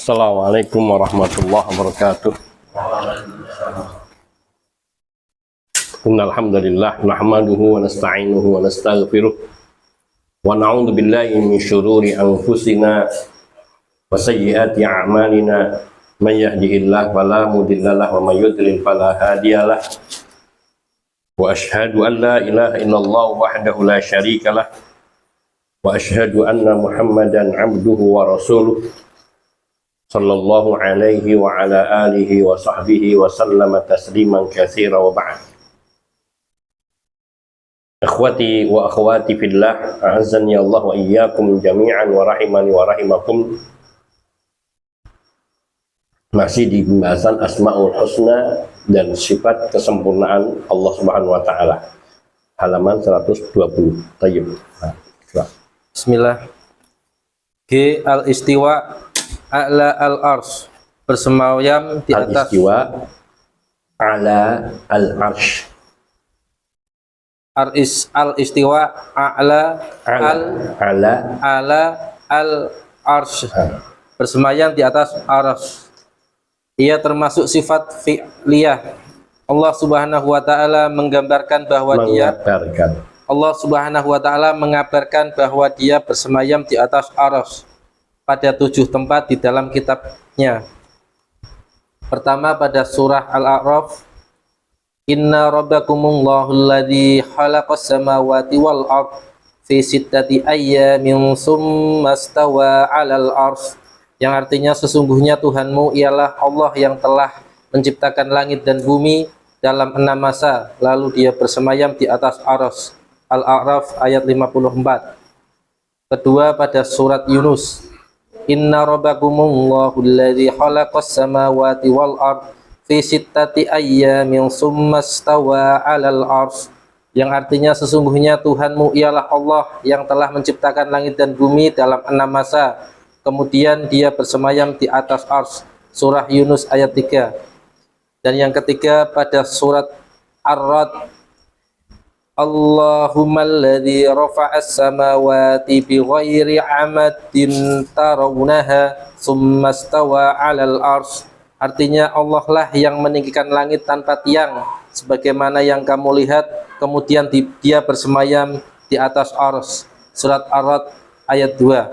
Assalamualaikum warahmatullahi wabarakatuh. Innal hamdalillah nahmaduhu wa nasta'inuhu wa nastaghfiruh wa na'udzu billahi min syururi anfusina wa sayyiati a'malina. May yahdihillahu fala mudhillalah wa may yudlil fala hadiyalah. Wa asyhadu an la ilaha illallah wahdahu la syarikalah wa asyhadu anna Muhammadan 'abduhu wa rasuluh sallallahu alaihi wa ala alihi wa sahbihi wa sallama tasliman katsira wa ba'd. Ikhwati wa akhwati fillah, a'azzani Allah wa iyyakum jami'an wa rahimani wa rahimakum. Masih di pembahasan Asmaul Husna dan sifat kesempurnaan Allah Subhanahu wa taala. Halaman 120. Tayyib. Bismillah. G al-istiwa a'la al-arsh, bersemayam di atas. Al-istiwa ala al-arsh. Al-istiwa a'la al-arsh, bersemayam di atas arsh. Ia termasuk sifat fi'liyah. Allah Subhanahu wa taala menggambarkan bahwa Allah Subhanahu wa taala mengabarkan bahwa Dia bersemayam di atas arsh pada 7 tempat di dalam kitabnya. Pertama pada surah Al-A'raf, inna rabbakumullahu alladzi khalaqas samawati wal ard fi sittati ayyamin tsumma stawa 'alal arsy, yang artinya sesungguhnya Tuhanmu ialah Allah yang telah menciptakan langit dan bumi dalam 6 masa, lalu Dia bersemayam di atas arsy. Al-A'raf ayat 54. Kedua pada surat Yunus, inna rabbakumullahu alladzi khalaqas samawati wal ard fi sittati ayyamin tsumma stawa 'alal arsy, yang artinya sesungguhnya Tuhanmu ialah Allah yang telah menciptakan langit dan bumi dalam 6 masa, kemudian Dia bersemayam di atas arsy. Surah Yunus ayat 3. Dan yang ketiga pada surat Ar-Ra'd, Allahumma alladzi rafa'as samawati bighairi 'amadin tarawunaha tsumma stawa 'alal arsy, artinya Allah lah yang meninggikan langit tanpa tiang sebagaimana yang kamu lihat, kemudian Dia bersemayam di atas arsy. Surat Ar-Ra'd ayat 2.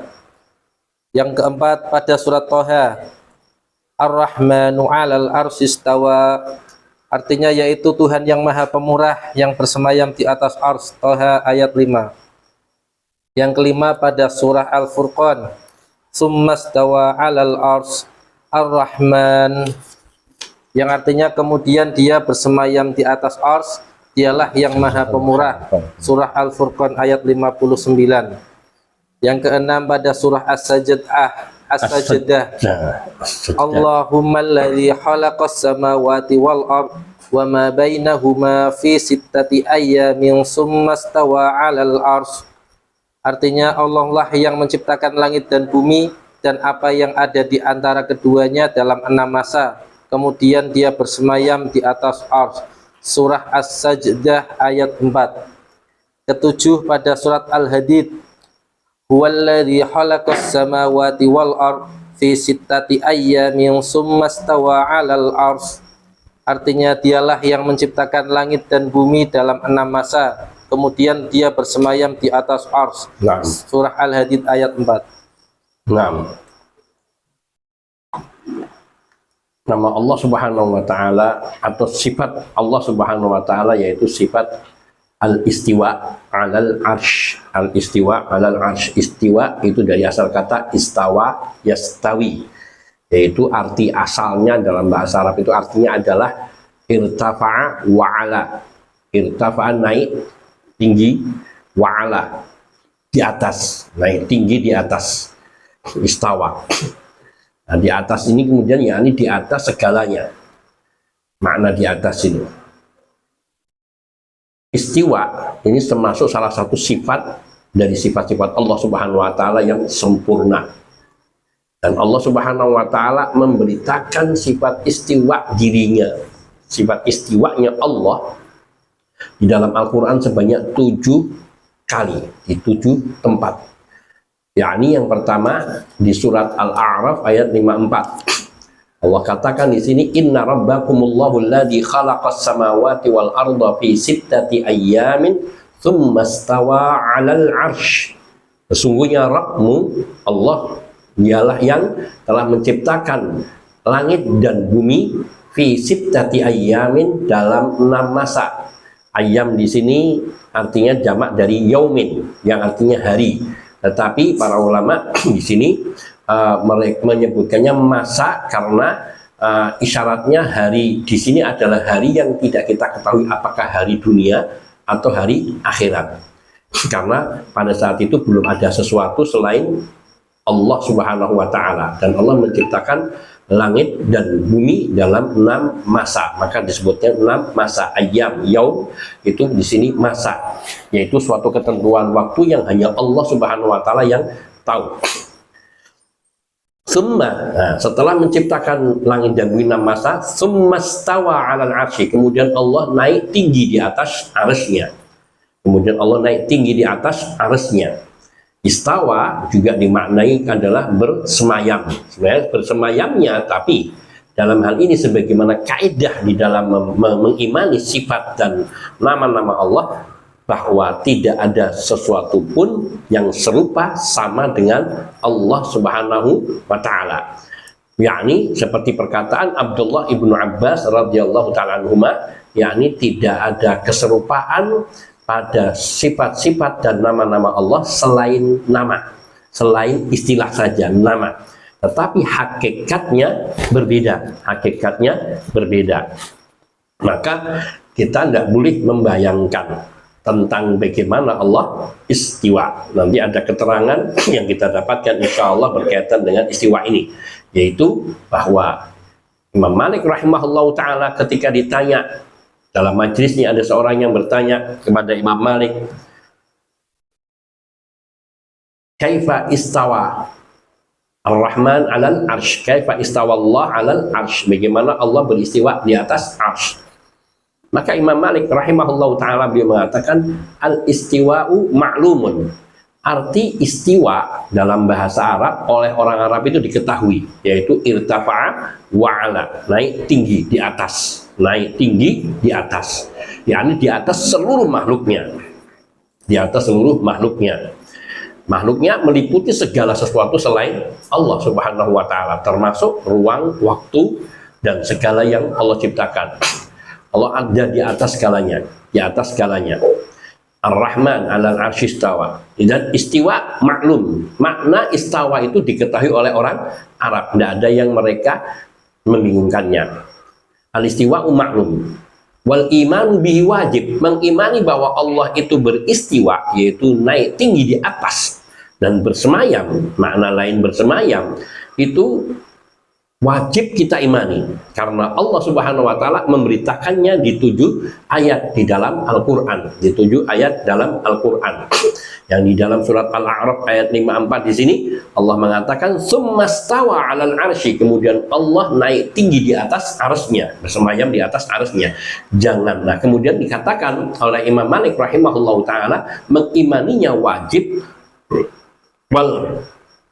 Yang keempat pada surat Thaha, Ar-Rahmanu 'alal arsy istawa, artinya yaitu Tuhan yang Maha Pemurah yang bersemayam di atas arsy. Thaha ayat 5. Yang kelima pada surah Al-Furqan, tsumma stawa 'alal arsy Ar-Rahman, yang artinya kemudian Dia bersemayam di atas arsy, Dialah yang Maha Pemurah. Surah Al-Furqan ayat 59. Yang keenam pada surah As-Sajdah, Allahumma alladzi khalaqas samawati wal ard wa ma bainahuma fi sittati ayyamin tsumma stawa 'alal arsy, artinya Allah lah yang menciptakan langit dan bumi dan apa yang ada di antara keduanya dalam 6 masa, kemudian Dia bersemayam di atas arsy. Surah As-Sajdah ayat 4. Ketujuh pada surat Al-Hadid, huwallazi khalaqas samawati wal ard fi sittati ayyamin tsumma stawa 'alal arsy, artinya Dialah yang menciptakan langit dan bumi dalam 6 masa, kemudian Dia bersemayam di atas arsy. Surah Al-Hadid ayat 4. Nama Allah Subhanahu wa taala atau sifat Allah Subhanahu wa taala yaitu sifat al-istiwa 'alal arsy. Al-istiwa 'alal arsy. Istiwa itu dari asal kata istawa yastawi, yaitu arti asalnya dalam bahasa Arab itu artinya adalah irtafa'a wa 'ala. Irtafa'a naik tinggi, wa 'ala di atas, naik tinggi di atas. Istawa. Nah, di atas ini kemudian yakni di atas segalanya. Makna di atas ini. Istiwa ini termasuk salah satu sifat dari sifat-sifat Allah Subhanahu wa taala yang sempurna. Dan Allah Subhanahu wa taala memberitakan sifat istiwa dirinya. Sifat istiwanya Allah di dalam Al-Qur'an sebanyak 7 kali, di 7 tempat. yakni yang pertama di surat Al-A'raf ayat 54. Allah katakan di sini, inna rabbakumullahu alladzi khalaqas samawati wal arda fi sittati ayyamin tsumma stawa 'alal 'arsy. Sesungguhnya Rabbmu Allah dialah yang telah menciptakan langit dan bumi fi sittati ayyamin dalam 6 masa. Ayam di sini artinya jamak dari yaumin yang artinya hari. Tetapi para ulama di sini mereka menyebutkannya masa karena isyaratnya hari di sini adalah hari yang tidak kita ketahui apakah hari dunia atau hari akhirat. Karena pada saat itu belum ada sesuatu selain Allah Subhanahu wa Ta'ala, dan Allah menciptakan langit dan bumi dalam 6 masa, maka disebutnya 6 masa. Ayam, yaum itu di sini masa, yaitu suatu ketentuan waktu yang hanya Allah Subhanahu wa Ta'ala yang tahu. Setelah menciptakan langit dan bumi 6 masa, summa stawa 'alal 'arsy, kemudian Allah naik tinggi di atas arsy-Nya. Kemudian Allah naik tinggi di atas arsy-Nya. Istawa juga dimaknai adalah bersemayam. Sebenarnya bersemayamnya, tapi dalam hal ini sebagaimana kaidah di dalam mengimani sifat dan nama-nama Allah, bahwa tidak ada sesuatu pun yang serupa sama dengan Allah Subhanahu wa Ta'ala. Yakni seperti perkataan Abdullah ibnu Abbas radhiyallahu ta'ala anhuma, yakni tidak ada keserupaan pada sifat-sifat dan nama-nama Allah selain nama, selain istilah saja nama, tetapi hakikatnya berbeda, Maka kita tidak boleh membayangkan tentang bagaimana Allah istiwa. Nanti ada keterangan yang kita dapatkan insya Allah berkaitan dengan istiwa ini, yaitu bahwa Imam Malik rahimahullah ta'ala ketika ditanya dalam majlis ini, ada seorang yang bertanya kepada Imam Malik, kaifa istawa Ar-Rahman 'alal 'arsy, kaifa istawa Allah 'alal 'arsy, bagaimana Allah beristiwa di atas 'arsy. Maka Imam Malik rahimahullah ta'ala beliau mengatakan, al-istiwa'u ma'lumun, arti istiwa dalam bahasa Arab oleh orang Arab itu diketahui, yaitu irtafa'a wa'ala, naik tinggi di atas, naik tinggi di atas, yakni di atas seluruh makhluknya, di atas seluruh makhluknya. Makhluknya meliputi segala sesuatu selain Allah Subhanahu wa Ta'ala, termasuk ruang, waktu, dan segala yang Allah ciptakan. Allah ada di atas segalanya, di atas segalanya. Ar-Rahman 'alal 'arsy istawa. Dan istiwa maklum, makna istawa itu diketahui oleh orang Arab, tidak ada yang mereka membingungkannya. Al-istiwa maklum, wal imanu bihi wajib, mengimani bahwa Allah itu beristiwa, yaitu naik tinggi di atas, dan bersemayam, makna lain bersemayam itu wajib kita imani, karena Allah Subhanahu wa Ta'ala memberitakannya di 7 ayat di dalam Al-Quran, di 7 ayat dalam Al-Quran. Yang di dalam surat Al-A'raf ayat 54 di sini Allah mengatakan summa stawa 'alal 'arsy, kemudian Allah naik tinggi di atas arsy-Nya, bersemayam di atas arsy-Nya. Janganlah kemudian dikatakan oleh Imam Malik rahimahullah ta'ala, mengimaninya wajib,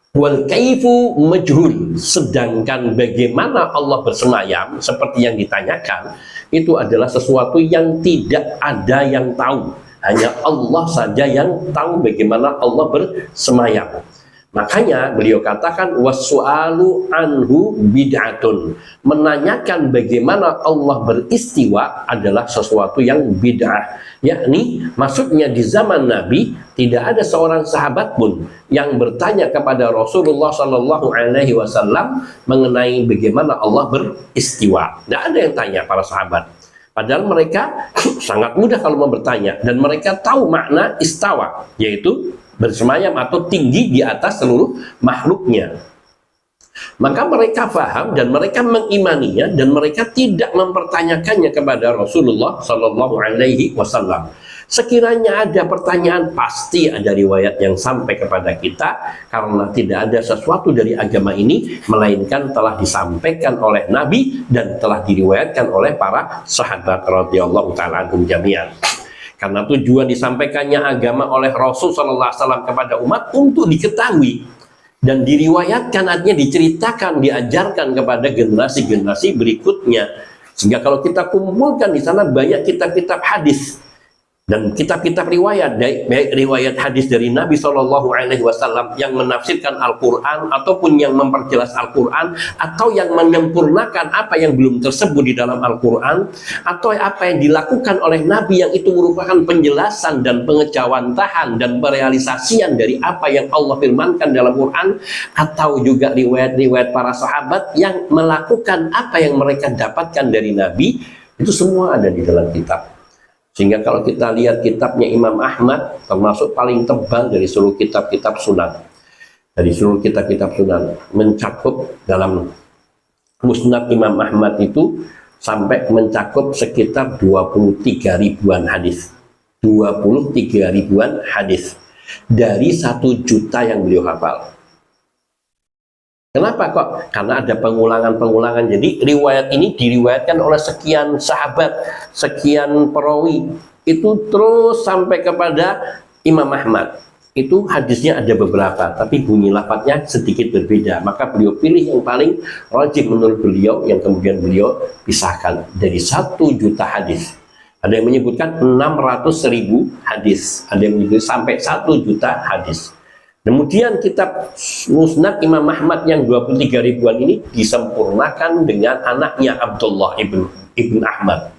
wal kaifu majhul, sedangkan bagaimana Allah bersemayam seperti yang ditanyakan itu adalah sesuatu yang tidak ada yang tahu, hanya Allah saja yang tahu bagaimana Allah bersemayam. Makanya beliau katakan wassu'alu anhu bid'atun, menanyakan bagaimana Allah beristiwa adalah sesuatu yang bid'ah. Yakni maksudnya di zaman Nabi tidak ada seorang sahabat pun yang bertanya kepada Rasulullah Shallallahu Alaihi Wasallam mengenai bagaimana Allah beristiwa. Tidak ada yang tanya para sahabat. Padahal mereka sangat mudah kalau mau bertanya, dan mereka tahu makna istawa, yaitu bersemayam atau tinggi di atas seluruh makhluknya. Maka mereka paham dan mereka mengimaninya, dan mereka tidak mempertanyakannya kepada Rasulullah Shallallahu Alaihi Wasallam. Sekiranya ada pertanyaan, pasti ada riwayat yang sampai kepada kita, karena tidak ada sesuatu dari agama ini melainkan telah disampaikan oleh Nabi dan telah diriwayatkan oleh para sahabat radhiyallahu ta'ala anhum jami'an. Karena tujuan disampaikannya agama oleh Rasul Sallallahu Alaihi Wasallam kepada umat untuk diketahui dan diriwayatkan, artinya diceritakan, diajarkan kepada generasi-generasi berikutnya. Sehingga kalau kita kumpulkan di sana banyak kitab-kitab hadis dan kitab-kitab riwayat, baik riwayat hadis dari Nabi Shallallahu Alaihi Wasallam yang menafsirkan Al-Quran ataupun yang memperjelas Al-Quran, atau yang menyempurnakan apa yang belum tersebut di dalam Al-Quran, atau apa yang dilakukan oleh Nabi yang itu merupakan penjelasan dan pengejawantahan dan perealisasian dari apa yang Allah firmankan dalam Quran, atau juga riwayat-riwayat para sahabat yang melakukan apa yang mereka dapatkan dari Nabi, itu semua ada di dalam kitab. Sehingga kalau kita lihat kitabnya Imam Ahmad, termasuk paling tebal dari seluruh kitab-kitab sunan. Dari seluruh kitab-kitab sunan, mencakup dalam musnad Imam Ahmad itu sampai mencakup sekitar 23 ribuan hadis. 23 ribuan hadis dari 1 juta yang beliau hafal. Kenapa kok? Karena ada pengulangan-pengulangan. Jadi riwayat ini diriwayatkan oleh sekian sahabat, sekian perawi, itu terus sampai kepada Imam Ahmad. Itu hadisnya ada beberapa, tapi bunyi lafadznya sedikit berbeda. Maka beliau pilih yang paling rajih menurut beliau, yang kemudian beliau pisahkan dari 1 juta hadis. Ada yang menyebutkan 600.000 hadis, ada yang menyebut sampai 1 juta hadis. Kemudian kitab musnad Imam Ahmad yang 23 ribuan ini disempurnakan dengan anaknya Abdullah ibn Ahmad,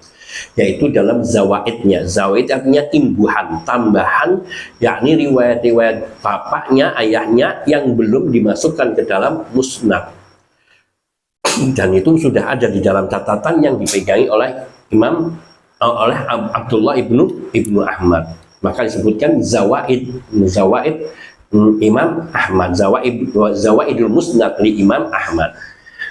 yaitu dalam zawaidnya. Zawaid artinya imbuhan, tambahan, yakni riwayat-riwayat bapaknya, ayahnya yang belum dimasukkan ke dalam musnad. Dan itu sudah ada di dalam catatan yang dipegangi oleh Abdullah ibnu Ahmad. Maka disebutkan zawaid Imam Ahmad, Zawaidul Musnad li Imam Ahmad.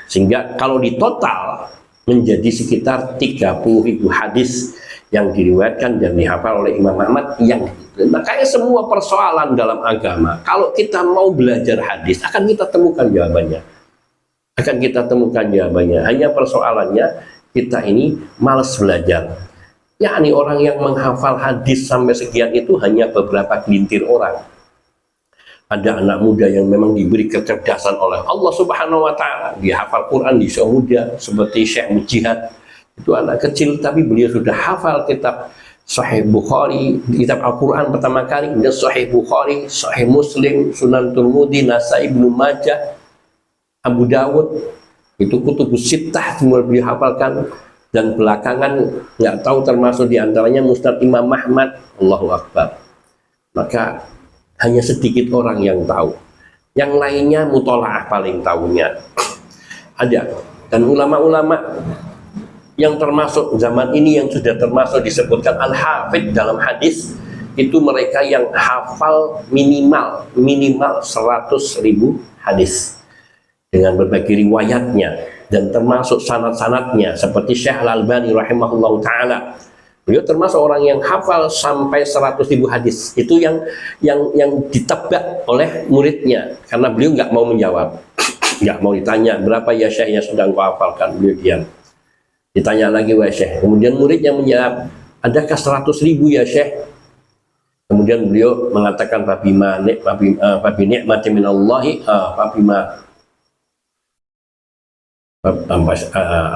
Sehingga kalau ditotal menjadi sekitar 30.000 hadis yang diriwayatkan dan dihafal oleh Imam Ahmad. Makanya semua persoalan dalam agama, kalau kita mau belajar hadis, akan kita temukan jawabannya. Hanya persoalannya kita ini malas belajar. Yakni orang yang menghafal hadis sampai sekian itu hanya beberapa gelintir orang. Ada anak muda yang memang diberi kecerdasan oleh Allah Subhanahu wa Ta'ala, dia hafal Quran di usia muda, seperti Syekh Mujihad. Itu anak kecil tapi beliau sudah hafal kitab Sahih Bukhari, kitab Al-Quran pertama kali, dan Sahih Bukhari, Sahih Muslim, Sunan Tirmidzi, Nasai, Ibnu Majah, Abu Dawud. Itu kutubus sittah semua beliau hafalkan. Dan belakangan nggak tahu termasuk diantaranya Musnad Imam Ahmad. Allahu Akbar. Maka hanya sedikit orang yang tahu. Yang lainnya mutolaah paling tahunya. Ada. Dan ulama-ulama yang termasuk zaman ini yang sudah termasuk disebutkan al-hafidh dalam hadis, itu mereka yang hafal minimal 100.000 hadis dengan berbagai riwayatnya dan termasuk sanad-sanadnya, seperti Syekh Al-Albani rahimahullah ta'ala. Beliau termasuk orang yang hafal sampai 100.000 hadis. Itu yang ditebak oleh muridnya, karena beliau nggak mau menjawab, nggak mau ditanya berapa ya Syekh yang sedang kau hafalkan. Beliau diam. Ditanya lagi, wahai Syekh. Kemudian muridnya menjawab, adakah 100.000 ya Syekh? Kemudian beliau mengatakan fabi ni'mati minallahi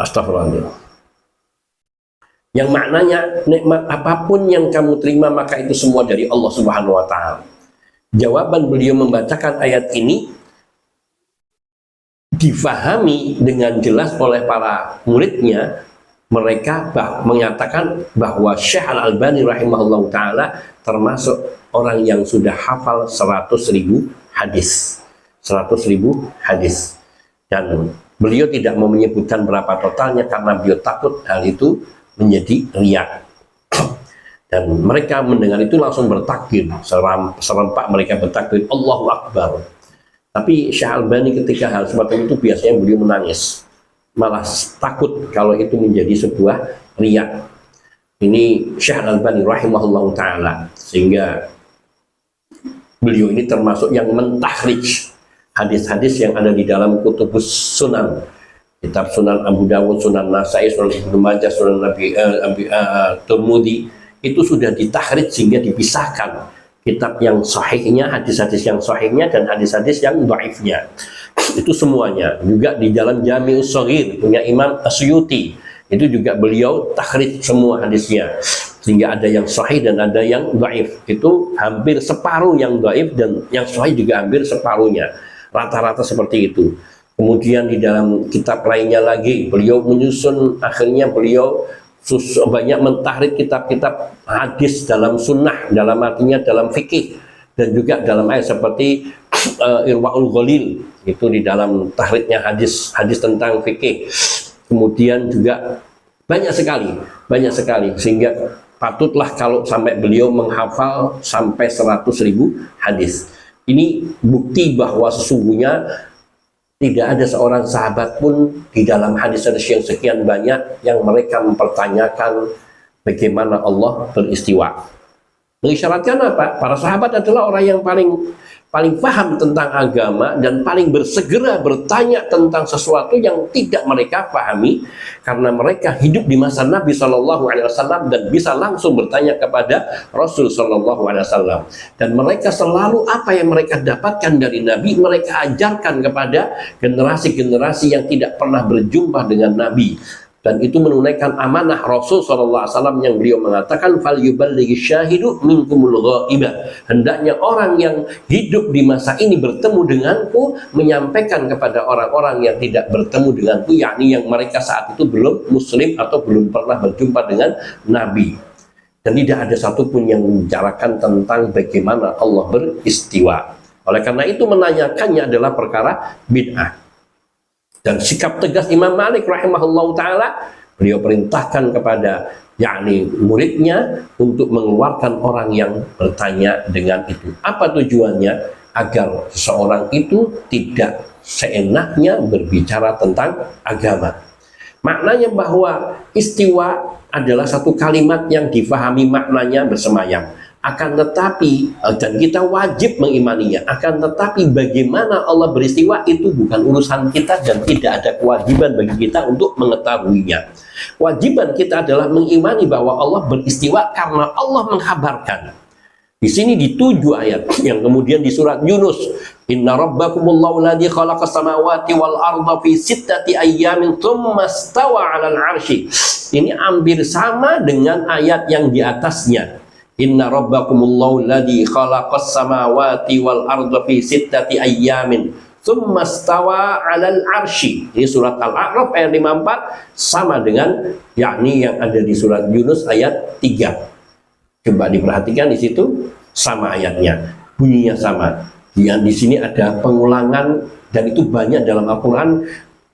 astagfirullah. Yang maknanya nikmat apapun yang kamu terima maka itu semua dari Allah Subhanahu wa Ta'ala. Jawaban beliau membacakan ayat ini difahami dengan jelas oleh para muridnya. Mereka menyatakan bahwa Syekh Al-Albani rahimahullah ta'ala termasuk orang yang sudah hafal 100.000 hadis. 100.000 hadis. Dan beliau tidak mau menyebutkan berapa totalnya karena beliau takut hal itu menjadi riak. Dan mereka mendengar itu langsung bertakbir, serempak mereka bertakbir Allahu Akbar. Tapi Syekh Al-Albani ketika hal seperti itu biasanya beliau menangis, malah takut kalau itu menjadi sebuah riak. Ini Syekh Al-Albani rahimahullah ta'ala. Sehingga beliau ini termasuk yang mentakhrij hadis-hadis yang ada di dalam kutubus sunan, kitab Sunan Abu Dawud, Sunan Nasai, Sunan Ibnu Majah, Sunan Tirmidzi, itu sudah ditahrid sehingga dipisahkan kitab yang sahihnya, hadis-hadis yang sahihnya dan hadis-hadis yang dhaifnya. Itu semuanya. Juga di dalam Jami'us Shaghir punya Imam Asyuti, itu juga beliau tahrid semua hadisnya, sehingga ada yang sahih dan ada yang dhaif. Itu hampir separuh yang dhaif dan yang sahih juga hampir separuhnya, rata-rata seperti itu. Kemudian di dalam kitab lainnya lagi beliau menyusun, akhirnya beliau banyak mentahrid kitab-kitab hadis dalam sunnah, dalam artinya dalam fikih dan juga dalam ayat seperti Irwaul Ghalil, itu di dalam tahridnya hadis tentang fikih. Kemudian juga banyak sekali sehingga patutlah kalau sampai beliau menghafal sampai 100.000 hadis. Ini bukti bahwa sesungguhnya tidak ada seorang sahabat pun di dalam hadis-hadis yang sekian banyak yang mereka mempertanyakan bagaimana Allah beristiwa. Mengisyaratkan apa? Para sahabat adalah orang yang paling paham tentang agama dan paling bersegera bertanya tentang sesuatu yang tidak mereka pahami, karena mereka hidup di masa Nabi SAW dan bisa langsung bertanya kepada Rasul SAW. Dan mereka selalu apa yang mereka dapatkan dari Nabi mereka ajarkan kepada generasi-generasi yang tidak pernah berjumpa dengan Nabi. Dan itu menunaikan amanah Rasul SAW yang beliau mengatakan fal yuballighi syahidu minkumul ghaibah. Hendaknya orang yang hidup di masa ini bertemu denganku menyampaikan kepada orang-orang yang tidak bertemu denganku, yakni yang mereka saat itu belum muslim atau belum pernah berjumpa dengan Nabi. Dan tidak ada satupun yang membicarakan tentang bagaimana Allah beristiwa. Oleh karena itu menanyakannya adalah perkara bid'ah. Dan sikap tegas Imam Malik rahimahullah ta'ala, beliau perintahkan kepada yakni muridnya untuk mengeluarkan orang yang bertanya dengan itu. Apa tujuannya? Agar seseorang itu tidak seenaknya berbicara tentang agama. Maknanya bahwa istiwa adalah satu kalimat yang difahami maknanya bersemayam. Akan tetapi, dan kita wajib mengimaninya, akan tetapi bagaimana Allah beristiwa itu bukan urusan kita dan tidak ada kewajiban bagi kita untuk mengetahuinya. Kewajiban kita adalah mengimani bahwa Allah beristiwa karena Allah menghabarkan. Di sini di 7 ayat yang kemudian di surat Yunus, Inna rabbakumullahu alladzi khalaqas samawati wal arda fi sittati ayyamin tsumma stawa 'alal 'arsy. Ini hampir sama dengan ayat yang di atasnya. Inna rabbakumullahu alladzi khalaqas samawati wal arda fi sittati ayyamin tsumma stawa 'alal 'arsy. Ini surat Al-A'raf ayat 54 sama dengan yakni yang ada di surat Yunus ayat 3. Coba diperhatikan di situ sama ayatnya, bunyinya sama. Yang di sini ada pengulangan dan itu banyak dalam Al-Qur'an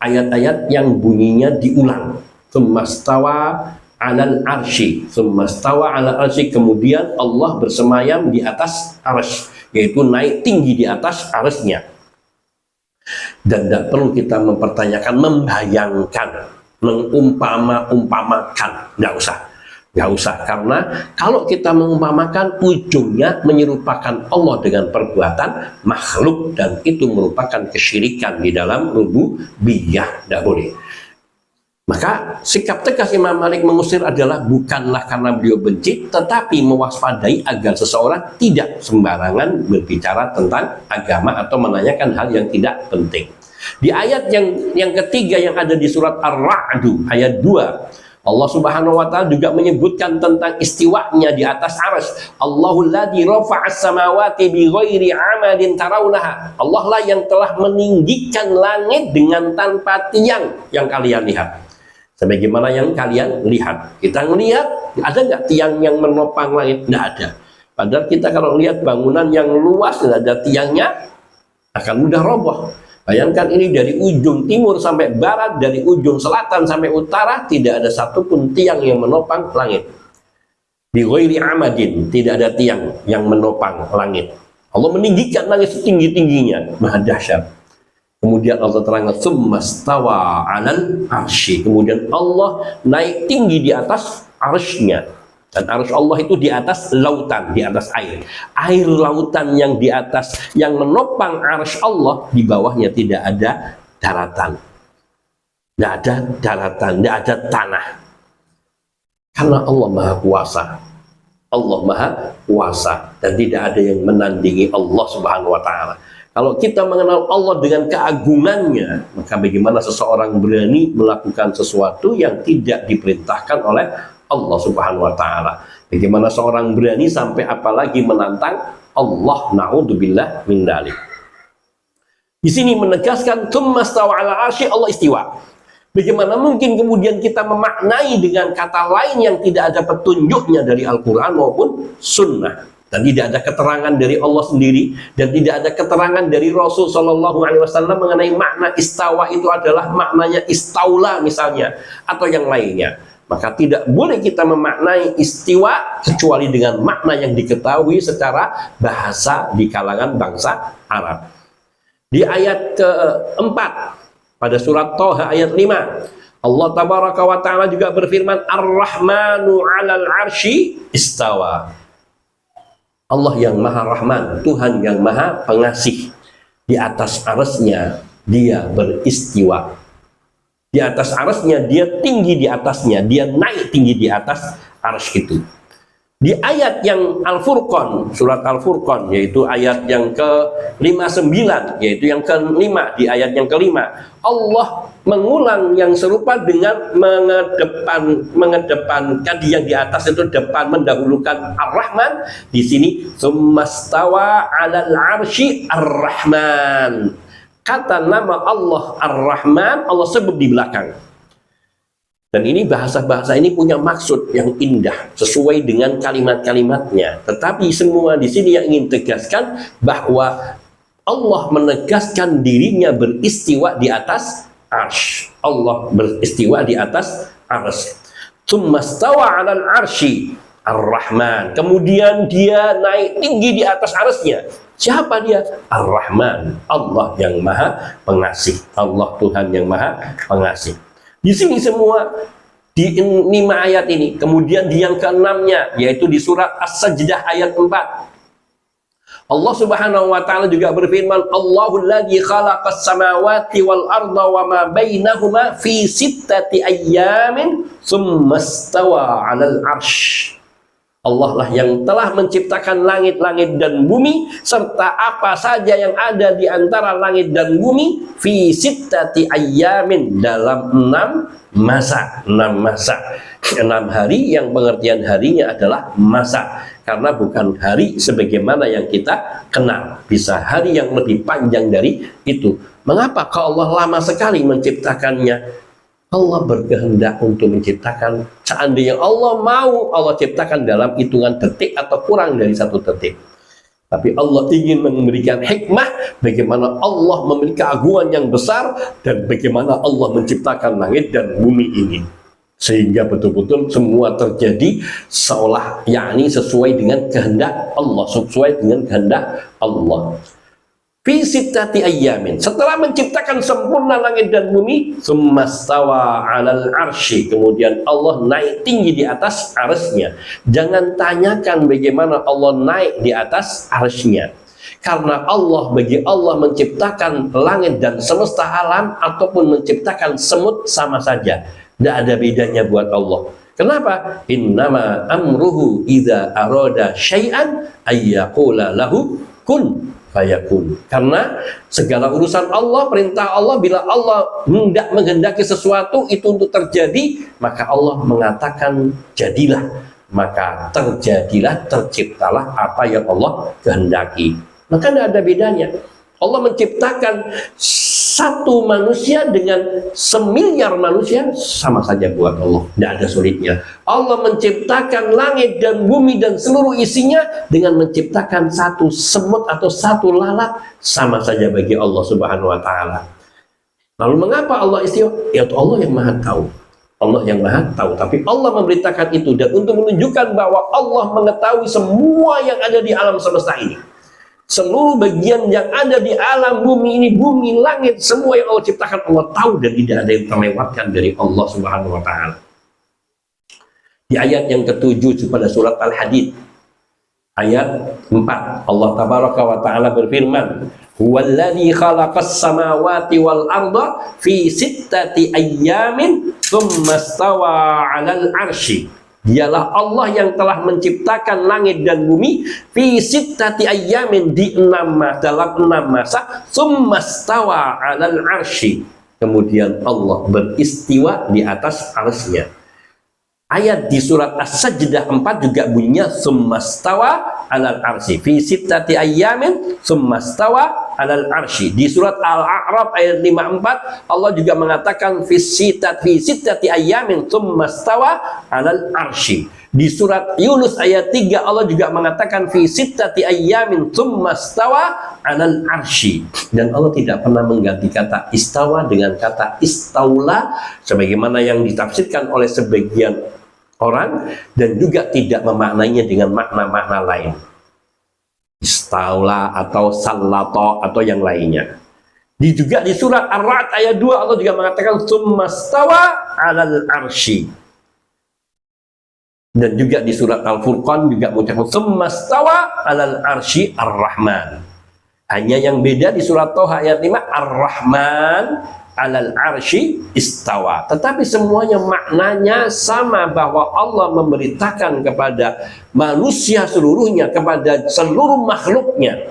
ayat-ayat yang bunyinya diulang. Tsumma stawa 'alal arsy, tsumma stawa 'alal arsy, kemudian Allah bersemayam di atas arsy, yaitu naik tinggi di atas arsy-Nya. Dan tidak perlu kita mempertanyakan, membayangkan, mengumpamakan, nggak usah, karena kalau kita mengumpamakan ujungnya menyerupakan Allah dengan perbuatan makhluk dan itu merupakan kesyirikan di dalam rububiyah, tidak boleh. Maka sikap tegas Imam Malik mengusir adalah bukanlah karena beliau benci, tetapi mewaspadai agar seseorang tidak sembarangan berbicara tentang agama atau menanyakan hal yang tidak penting. Di ayat yang ketiga yang ada di surat Ar-Ra'd ayat 2, Allah Subhanahu wa ta'ala juga menyebutkan tentang istiwanya di atas arsy. Allahul ladzi rafa'as samawati bighairi 'amadin tarawnaha. Allah lah yang telah meninggikan langit dengan tanpa tiang yang kalian lihat. Sebagaimana yang kalian lihat. Kita melihat, ada nggak tiang yang menopang langit? Nggak ada. Padahal kita kalau lihat bangunan yang luas dan ada tiangnya, akan mudah roboh. Bayangkan ini dari ujung timur sampai barat, dari ujung selatan sampai utara, tidak ada satupun tiang yang menopang langit. Di ghairi amadin, tidak ada tiang yang menopang langit. Allah meninggikan langit setinggi-tingginya, maha dahsyat. Kemudian Allah terangkan tsumma stawa 'alal arsy. Kemudian Allah naik tinggi di atas arsy-Nya. Dan arsy Allah itu di atas lautan, di atas air. Air lautan yang di atas, yang menopang arsy Allah, di bawahnya tidak ada daratan. Tidak ada daratan, tidak ada tanah. Karena Allah Maha Kuasa. Allah Maha Kuasa dan tidak ada yang menandingi Allah Subhanahu wa taala. Kalau kita mengenal Allah dengan keagungannya, maka bagaimana seseorang berani melakukan sesuatu yang tidak diperintahkan oleh Allah Subhanahu wa taala? Bagaimana seorang berani sampai apalagi menantang Allah, naudzubillah min dzalik. Di sini menegaskan tsummastawa 'ala 'arsy, Allah istiwa. Bagaimana mungkin kemudian kita memaknai dengan kata lain yang tidak ada petunjuknya dari Al-Quran maupun Sunnah, dan tidak ada keterangan dari Allah sendiri, dan tidak ada keterangan dari Rasul Shallallahu Alaihi Wasallam mengenai makna istawa itu adalah maknanya istaula misalnya, atau yang lainnya. Maka tidak boleh kita memaknai istiwa kecuali dengan makna yang diketahui secara bahasa di kalangan bangsa Arab. Di ayat keempat pada surat Thaha ayat 5, Allah Tabaraka wa Ta'ala juga berfirman, Ar-Rahmanu 'alal 'arsy istawa. Allah yang Maha Rahman, Tuhan yang Maha Pengasih, di atas arsy-Nya Dia beristiwa. Di atas arsy-Nya Dia tinggi, di atasnya Dia naik tinggi di atas arsy itu. Di ayat yang Al-Furqan, surat Al-Furqan, yaitu ayat yang ke-59, yaitu yang ke-5, di ayat yang ke-5, Allah mengulang yang serupa dengan mengedepankan yang di atas itu depan, mendahulukan Ar-Rahman. Di sini tsummastawa 'alal 'arsy Ar-Rahman. Kata nama Allah Ar-Rahman Allah sebut di belakang. Dan ini bahasa-bahasa ini punya maksud yang indah sesuai dengan kalimat-kalimatnya. Tetapi semua di sini yang ingin tegaskan bahwa Allah menegaskan dirinya beristiwa di atas arsy. Allah beristiwa di atas arsy. Tsummastawa 'alal 'arsy Ar-Rahman. Kemudian Dia naik tinggi di atas arsy-Nya. Siapa Dia? Ar-Rahman. Allah yang Maha Pengasih. Allah Tuhan yang Maha Pengasih. Di sini semua di 5 ayat ini. Kemudian di yang ke-6-nya, yaitu di surat As-Sajdah ayat 4, Allah Subhanahu wa Ta'ala juga berfirman, Allahul ladzi khalaqas samawati wal arda wa ma bainahuma fi sittati ayyamin tsummastawa 'alal 'arsy. Allah lah yang telah menciptakan langit-langit dan bumi serta apa saja yang ada di antara langit dan bumi fi sittati ayyamin, dalam 6 masa. 6 hari yang pengertian harinya adalah masa, karena bukan hari sebagaimana yang kita kenal, bisa hari yang lebih panjang dari itu. Mengapa Allah lama sekali menciptakannya? Allah berkehendak untuk menciptakan, seandainya Allah mau, Allah ciptakan dalam hitungan detik atau kurang dari 1 detik. Tapi Allah ingin memberikan hikmah bagaimana Allah memiliki keagungan yang besar dan bagaimana Allah menciptakan langit dan bumi ini, sehingga betul-betul semua terjadi seolah yakni sesuai dengan kehendak Allah, sesuai dengan kehendak Allah. Fi sittati ayyamin, setelah menciptakan sempurna langit dan bumi, tsummastawa 'alal 'arsy, kemudian Allah naik tinggi di atas arsy-Nya. Jangan tanyakan bagaimana Allah naik di atas arsy-Nya, karena Allah, bagi Allah menciptakan langit dan semesta alam ataupun menciptakan semut sama saja, tidak ada bedanya buat Allah. Kenapa? Innama amruhu idza arada syai'an ayyaqula lahu kun fayakun. Karena segala urusan Allah, perintah Allah, bila Allah hendak menghendaki sesuatu itu untuk terjadi, maka Allah mengatakan jadilah, maka terjadilah, terciptalah apa yang Allah kehendaki. Maka tidak ada bedanya. Allah menciptakan 1 manusia dengan 1.000.000.000 manusia sama saja buat Allah, tidak ada sulitnya. Allah menciptakan langit dan bumi dan seluruh isinya dengan menciptakan 1 semut atau 1 lalat sama saja bagi Allah Subhanahu wa Ta'ala. Lalu mengapa Allah istiwa? Yaitu Allah yang Maha Tahu. Allah yang Maha Tahu, tapi Allah memberitakan itu dan untuk menunjukkan bahwa Allah mengetahui semua yang ada di alam semesta ini. Seluruh bagian yang ada di alam bumi ini, bumi, langit, semua yang Allah ciptakan Allah tahu dan tidak ada yang terlewatkan dari Allah Subhanahu wa Ta'ala. Di ayat yang ke-7 pada surat Al-Hadid ayat 4, Allah Tabaraka wa Ta'ala berfirman, Huwallazi khalaqas samawati wal arda fi sittati ayyamin tsummastawa 'alal 'arsy. Dialah Allah yang telah menciptakan langit dan bumi fi sittati ayyamin, dalam 6 masa, tsummastawa 'alal 'arsy. Kemudian Allah beristiwa di atas arsy-Nya. Ayat di surat As-Sajdah 4 juga bunyinya tsummastawa 'alal 'arsy fi sittati ayyamin tsummastawa 'alal 'arsy. Di surat Al-A'raf ayat 54 Allah juga mengatakan fi sittati ayyamin tsummastawa 'alal 'arsy. Di surat Yunus ayat 3 Allah juga mengatakan fi sittati ayyamin tsummastawa 'alal 'arsy. Dan Allah tidak pernah mengganti kata istawa dengan kata istaula sebagaimana yang ditafsirkan oleh sebagian orang, dan juga tidak memaknainya dengan makna-makna lain, istaula atau sallato atau yang lainnya. Juga di surat Ar-Ra'd ayat 2 Allah juga mengatakan tsummastawa 'alal 'arsy. Dan juga di surat Al-Furqan juga mengucapkan tsummastawa 'alal 'arsy ar-Rahman. Hanya yang beda di surat Thaha ayat 5 ar-Rahman 'alal 'arsy istawa. Tetapi semuanya maknanya sama, bahwa Allah memberitakan kepada manusia seluruhnya, kepada seluruh makhluknya,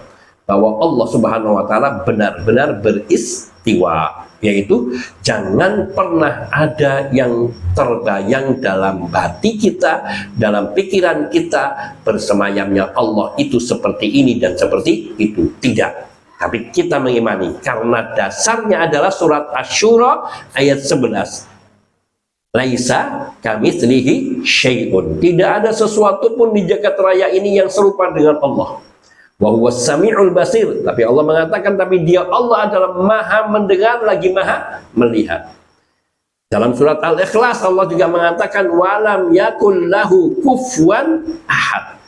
bahwa Allah Subhanahu wa taala benar-benar beristiwa, yaitu jangan pernah ada yang terbayang dalam hati kita, dalam pikiran kita, bersemayamnya Allah itu seperti ini dan seperti itu. Tidak. Tapi kita mengimani, karena dasarnya adalah surat Asy-Syura ayat 11. Laisa kamitslihi syai'un. Tidak ada sesuatu pun di jagat raya ini yang serupa dengan Allah. Wa huwas samiul basir. Tapi Allah mengatakan, tapi Dia Allah adalah Maha mendengar lagi Maha melihat. Dalam surat Al-Ikhlas Allah juga mengatakan walam yakul lahu kufuwan ahad.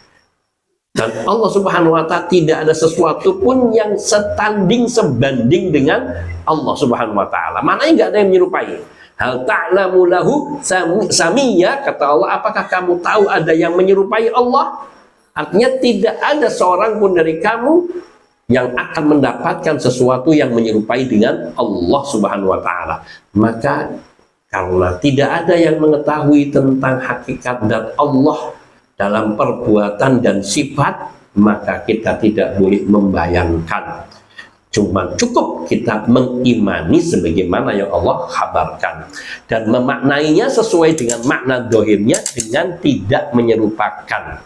Dan Allah Subhanahu wa taala tidak ada sesuatu pun yang setanding, sebanding dengan Allah Subhanahu wa taala. Maknanya nggak ada yang menyerupai. Hal ta'lamu lahu samiyya, kata Allah, apakah kamu tahu ada yang menyerupai Allah? Artinya tidak ada seorang pun dari kamu yang akan mendapatkan sesuatu yang menyerupai dengan Allah Subhanahu wa taala. Maka karena tidak ada yang mengetahui tentang hakikat dan Allah dalam perbuatan dan sifat, maka kita tidak boleh membayangkan. Cuma cukup kita mengimani sebagaimana yang Allah kabarkan dan memaknainya sesuai dengan makna dohirnya, dengan tidak menyerupakan.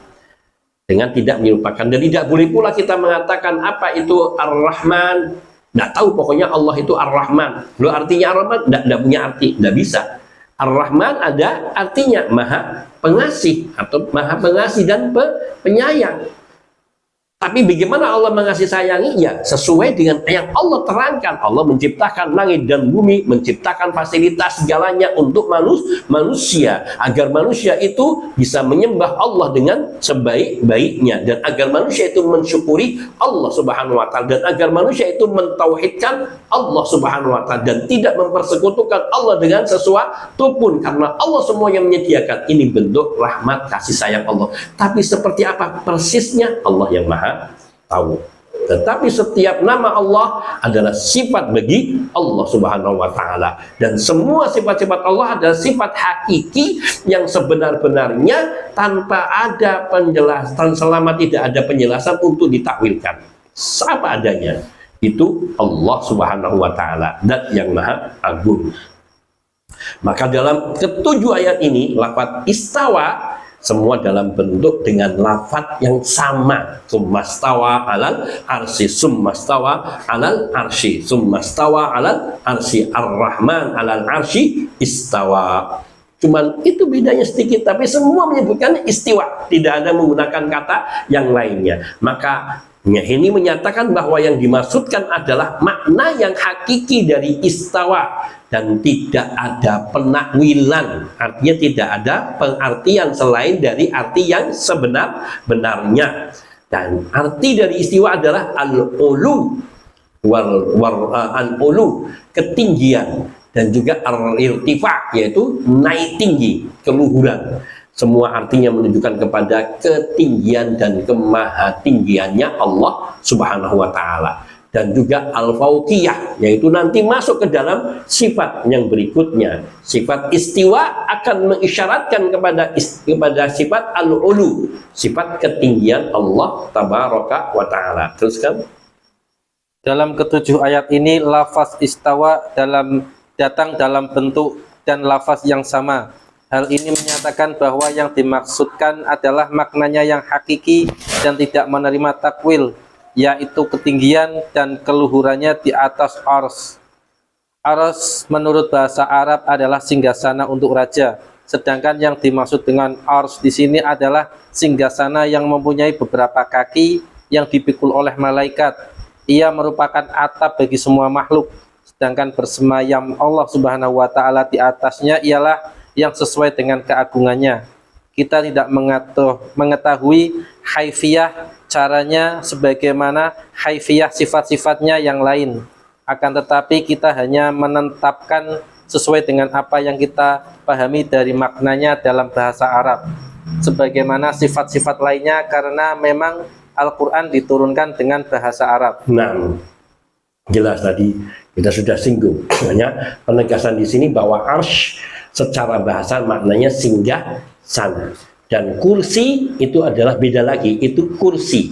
Dan tidak boleh pula kita mengatakan apa itu Ar-Rahman. Nggak tahu, pokoknya Allah itu Ar-Rahman. Loh, artinya Ar-Rahman nggak punya arti, nggak bisa. Ar-Rahman ada artinya Maha Pengasih atau Maha Pengasih dan Penyayang. Tapi bagaimana Allah mengasihi sayangi? Ya sesuai dengan yang Allah terangkan. Allah menciptakan langit dan bumi, menciptakan fasilitas segalanya untuk manusia, agar manusia itu bisa menyembah Allah dengan sebaik-baiknya, dan agar manusia itu mensyukuri Allah Subhanahu wa taala, dan agar manusia itu mentauhidkan Allah Subhanahu wa taala dan tidak mempersekutukan Allah dengan sesuatu pun, karena Allah semua yang menyediakan. Ini bentuk rahmat kasih sayang Allah. Tapi seperti apa persisnya Allah yang Maha tahu. Tetapi setiap nama Allah adalah sifat bagi Allah Subhanahu wa taala, dan semua sifat-sifat Allah adalah sifat hakiki yang sebenar-benarnya tanpa ada penjelasan, selama tidak ada penjelasan untuk ditakwilkan. Apa adanya, itu Allah Subhanahu wa taala, zat yang Maha Agung. Maka dalam ketujuh ayat ini lafaz istawa semua dalam bentuk dengan lafaz yang sama. Tsummastawa 'alal 'arsy, tsummastawa 'alal 'arsy, tsummastawa 'alal 'arsy, Ar-Rahman 'alal 'arsy istawa. Cuman itu bedanya sedikit, tapi semua menyebutkan istiwa, tidak ada menggunakan kata yang lainnya. Maka ini menyatakan bahwa yang dimaksudkan adalah makna yang hakiki dari istawa, dan tidak ada penakwilan. Artinya tidak ada pengartian selain dari arti yang sebenar-benarnya. Dan arti dari istiwa adalah al-ulu, al-ulu, ketinggian, dan juga al-irtifa, yaitu naik tinggi, keluhuran. Semua artinya menunjukkan kepada ketinggian dan kemahatinggiannya Allah Subhanahu wa taala. dan juga al-fauqiyah, yaitu nanti masuk ke dalam sifat yang berikutnya. Sifat istiwa akan mengisyaratkan kepada sifat al-ulu, sifat ketinggian Allah tabaraka wa ta'ala. Teruskan. Dalam ketujuh ayat ini lafaz istawa datang dalam bentuk dan lafaz yang sama. Hal ini menyatakan bahwa yang dimaksudkan adalah maknanya yang hakiki dan tidak menerima takwil, yaitu ketinggian dan keluhurannya di atas ars. Ars menurut bahasa Arab adalah singgasana untuk raja, sedangkan yang dimaksud dengan ars di sini adalah singgasana yang mempunyai beberapa kaki yang dipikul oleh malaikat. Ia merupakan atap bagi semua makhluk, sedangkan bersemayam Allah Subhanahu wa taala di atasnya ialah yang sesuai dengan keagungannya. Kita tidak mengetahui haifiyah caranya sebagaimana haifiyah sifat-sifatnya yang lain. Akan tetapi kita hanya menetapkan sesuai dengan apa yang kita pahami dari maknanya dalam bahasa Arab. Sebagaimana sifat-sifat lainnya, karena memang Al-Quran diturunkan dengan bahasa Arab. Nah, jelas tadi kita sudah singgung. Hanya penegasan di sini bahwa arsy secara bahasa maknanya singgah sana. Dan kursi itu adalah beda lagi, itu kursi.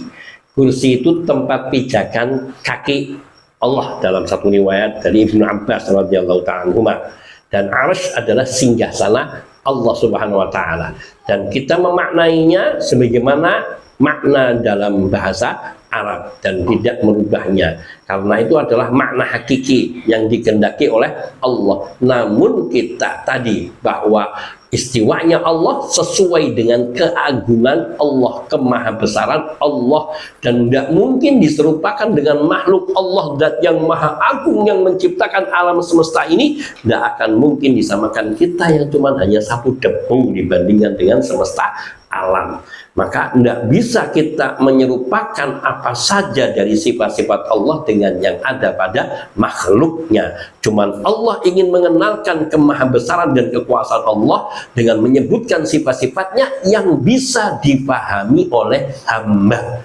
Kursi itu tempat pijakan kaki Allah dalam satu riwayat dari Ibnu Abbas radhiyallahu ta'ala anhuma. Dan arsy adalah singgasana Allah Subhanahu wa taala. Dan kita memaknainya sebagaimana makna dalam bahasa Arab dan tidak merubahnya, karena itu adalah makna hakiki yang dikehendaki oleh Allah. Namun kita tadi bahwa istiwanya Allah sesuai dengan keagungan Allah, kemahabesaran Allah, dan tidak mungkin diserupakan dengan makhluk Allah zat yang maha agung yang menciptakan alam semesta ini. Tidak akan mungkin disamakan kita yang cuma hanya sapu debu dibandingkan dengan semesta alam. Maka tidak bisa kita menyerupakan apa saja dari sifat-sifat Allah dengan yang ada pada makhluknya. Cuman Allah ingin mengenalkan kemahabesaran dan kekuasaan Allah dengan menyebutkan sifat-sifatnya yang bisa dipahami oleh hamba.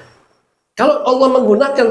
Kalau Allah mengenalkan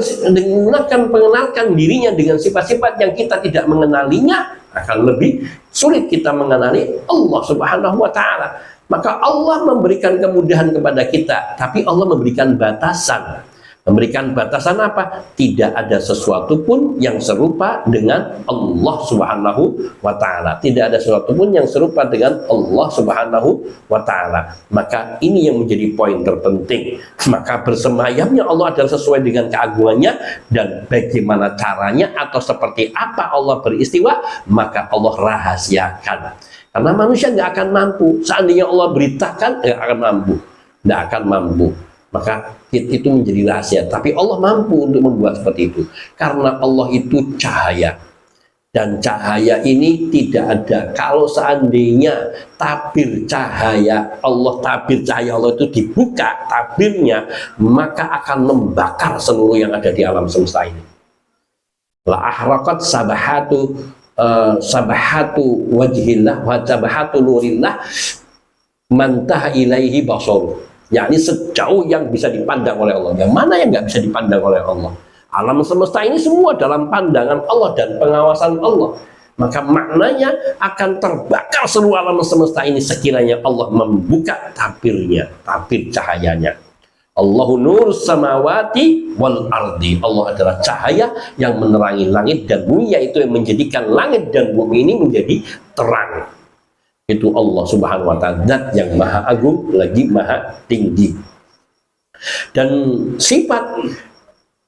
dirinya dengan sifat-sifat yang kita tidak mengenalinya, akan lebih sulit kita mengenali Allah Subhanahu wa ta'ala. Maka Allah memberikan kemudahan kepada kita, tapi Allah memberikan batasan. Memberikan batasan apa? Tidak ada sesuatu pun yang serupa dengan Allah Subhanahu wa ta'ala. Tidak ada sesuatu pun yang serupa dengan Allah Subhanahu wa ta'ala. Maka ini yang menjadi poin terpenting. Maka bersemayamnya Allah adalah sesuai dengan keagungannya, dan bagaimana caranya atau seperti apa Allah beristiwa, maka Allah rahasiakan. Karena manusia nggak akan mampu. Seandainya Allah beritakan, nggak akan mampu. Nggak akan mampu. Maka itu menjadi rahasia. Tapi Allah mampu untuk membuat seperti itu. Karena Allah itu cahaya. Dan cahaya ini tidak ada. Kalau seandainya tabir cahaya Allah itu dibuka tabirnya, maka akan membakar seluruh yang ada di alam semesta ini. La ahraqat sabahatu wajhillah wa sabahatu nurillah mantah ilaihi basar, yakni sejauh yang bisa dipandang oleh Allah. Yang mana yang nggak bisa dipandang oleh Allah? Alam semesta ini semua dalam pandangan Allah dan pengawasan Allah. Maka maknanya akan terbakar seluruh alam semesta ini sekiranya Allah membuka tabirnya, tabir cahayanya. Allahu nur samawati wal ardi. Allah adalah cahaya yang menerangi langit dan bumi, yaitu yang menjadikan langit dan bumi ini menjadi terang. Itu Allah Subhanahu wa ta'ala, zat yang maha agung lagi maha tinggi. Dan sifat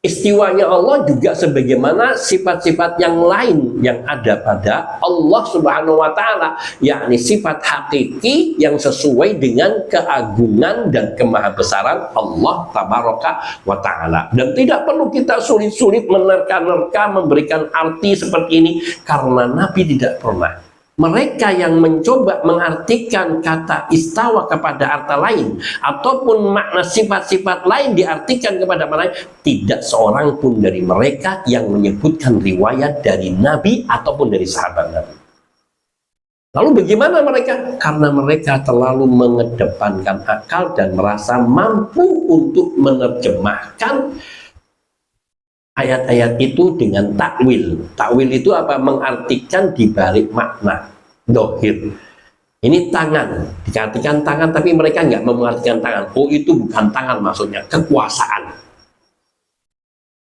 istiwanya Allah juga sebagaimana sifat-sifat yang lain yang ada pada Allah Subhanahu wa ta'ala, yakni sifat hakiki yang sesuai dengan keagungan dan kemahabesaran Allah tabaraka wa ta'ala. Dan tidak perlu kita sulit-sulit menerka-nerka memberikan arti seperti ini, karena Nabi tidak pernah. Mereka yang mencoba mengartikan kata istawa kepada arti lain, ataupun makna sifat-sifat lain diartikan kepada makna lain, tidak seorang pun dari mereka yang menyebutkan riwayat dari Nabi ataupun dari sahabat Nabi. Lalu bagaimana mereka? Karena mereka terlalu mengedepankan akal dan merasa mampu untuk menerjemahkan ayat-ayat itu dengan takwil. Takwil itu apa? Mengartikan dibalik makna dohir. Ini tangan, diartikan tangan, tapi mereka nggak mengartikan tangan. Oh, itu bukan tangan, maksudnya kekuasaan.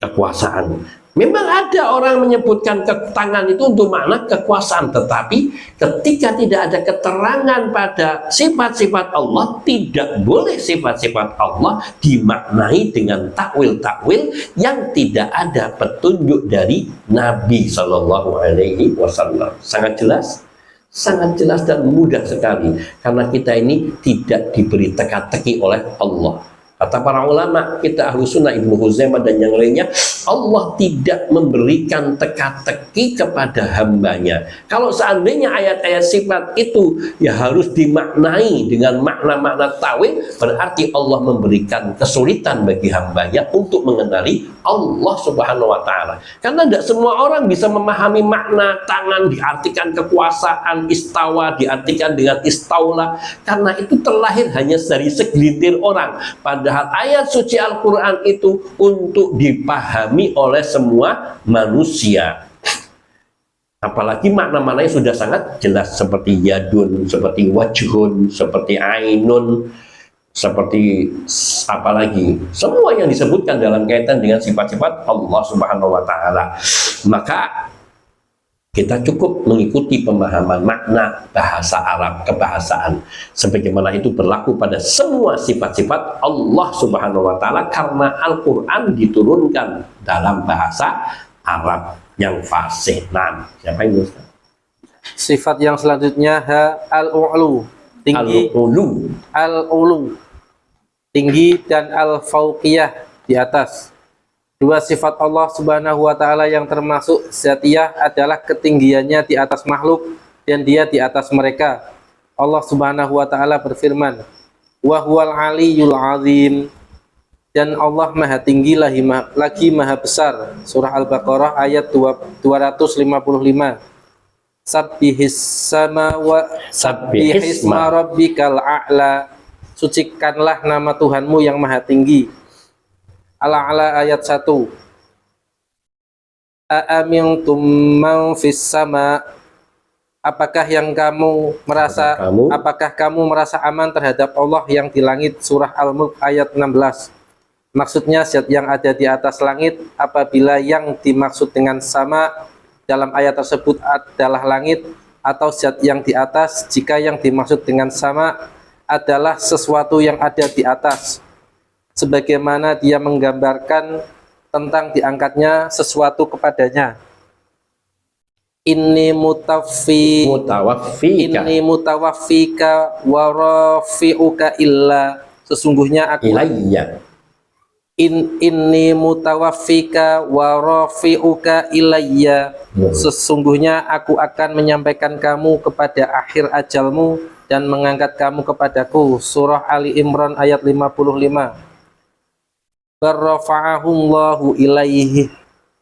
Kekuasaan. Memang ada orang menyebutkan tangan itu untuk makna kekuasaan, tetapi ketika tidak ada keterangan pada sifat-sifat Allah, tidak boleh sifat-sifat Allah dimaknai dengan takwil-takwil yang tidak ada petunjuk dari Nabi Shallallahu Alaihi Wasallam. Sangat jelas. Sangat jelas dan mudah sekali, karena kita ini tidak diberi teka-teki oleh Allah. Kata para ulama, kita Ahlus Sunnah, Ibnu Huzaimah dan yang lainnya, Allah tidak memberikan teka-teki kepada hambanya. Kalau seandainya ayat-ayat sifat itu ya harus dimaknai dengan makna-makna tawil, berarti Allah memberikan kesulitan bagi hambanya untuk mengenali Allah Subhanahu wa Ta'ala. Karena tidak semua orang bisa memahami makna tangan diartikan kekuasaan, istawa diartikan dengan istaula, karena itu terlahir hanya dari segelintir orang. Padahal ayat suci Al-Quran itu untuk dipahami oleh semua manusia. Apalagi makna-maknanya sudah sangat jelas, seperti yadun, seperti wajhun, seperti ainun, seperti apalagi semua yang disebutkan dalam kaitan dengan sifat-sifat Allah Subhanahu wa Ta'ala. Maka kita cukup mengikuti pemahaman makna bahasa Arab, kebahasaan, sebagaimana itu berlaku pada semua sifat-sifat Allah Subhanahu wa Ta'ala, karena Al-Quran diturunkan dalam bahasa Arab yang fasih. Nah, siapa yang Ustaz? Sifat yang selanjutnya al-u'lu, tinggi. Al-ulu, tinggi, dan al-fauqiyah, di atas. Dua sifat Allah Subhanahu wa Ta'ala yang termasuk zatiyah adalah ketinggiannya di atas makhluk dan Dia di atas mereka. Allah Subhanahu wa Ta'ala berfirman, wa huwal aliyyul azim, dan Allah maha tinggi lagi maha besar. Surah Al-Baqarah ayat 255. Sabbihisma rabbikal a'la, sucikanlah nama Tuhanmu yang maha tinggi. Al-A'la ayat 1. A'amintum man fis sama, apakah kamu merasa aman terhadap Allah yang di langit? Surah Al-Mulk ayat 16. Maksudnya zat yang ada di atas langit, apabila yang dimaksud dengan sama dalam ayat tersebut adalah langit atau zat yang di atas, jika yang dimaksud dengan sama adalah sesuatu yang ada di atas, sebagaimana Dia menggambarkan tentang diangkatnya sesuatu kepadanya. Inni mutawaffika wa rafi'uka illa, sesungguhnya aku inni mutawaffika wa rafi'uka ilayya, sesungguhnya aku akan menyampaikan kamu kepada akhir ajalmu dan mengangkat kamu kepadaku. Surah Ali Imran ayat 55. Barrafa'ahullahu ilaihi,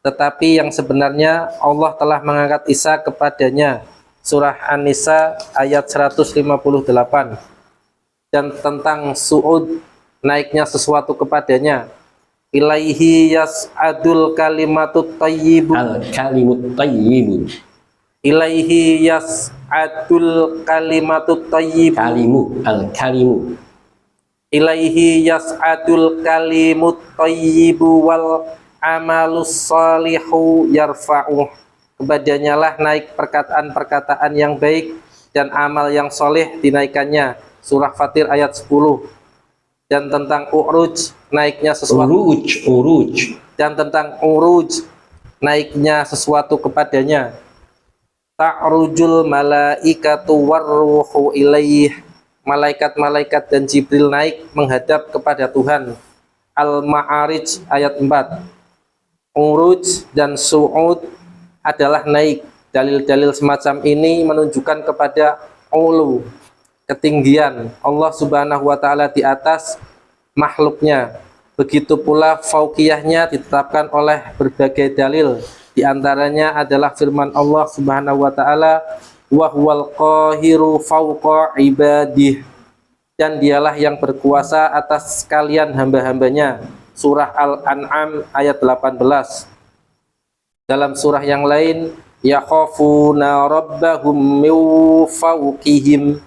tetapi yang sebenarnya Allah telah mengangkat Isa kepadanya. Surah An-Nisa ayat 158. Dan tentang su'ud, naiknya sesuatu kepadanya. Ilaihi yas'adul kalimatut tayyibu, al-kalimut tayyibu, ilaihi yas'adul kalimatut tayyibu, al-kalimu, ilaihi yas'adul kalimut tayyibu wal amalus salihu yarfa'uh, kepadanya lah naik perkataan-perkataan yang baik dan amal yang soleh dinaikkannya. Surah Fatir ayat 10. Dan tentang uruj, naiknya sesuatu, dan tentang uruj, naiknya sesuatu kepadanya. Ta'rujul malaikatu warruhu ilaih, malaikat-malaikat dan Jibril naik menghadap kepada Tuhan. Al-Ma'arij ayat 4. Uruj dan su'ud adalah naik. Dalil-dalil semacam ini menunjukkan kepada ulu, ketinggian Allah Subhanahu wa Ta'ala di atas makhluknya. Begitu pula fauqiyahnya ditetapkan oleh berbagai dalil. Di antaranya adalah firman Allah Subhanahu wa Ta'ala, wa huwal qahiru fauqa ibadih, dan Dialah yang berkuasa atas sekalian hamba-hambanya. Surah Al-An'am ayat 18. Dalam surah yang lain, yakhafuna rabbahum min fawqihim.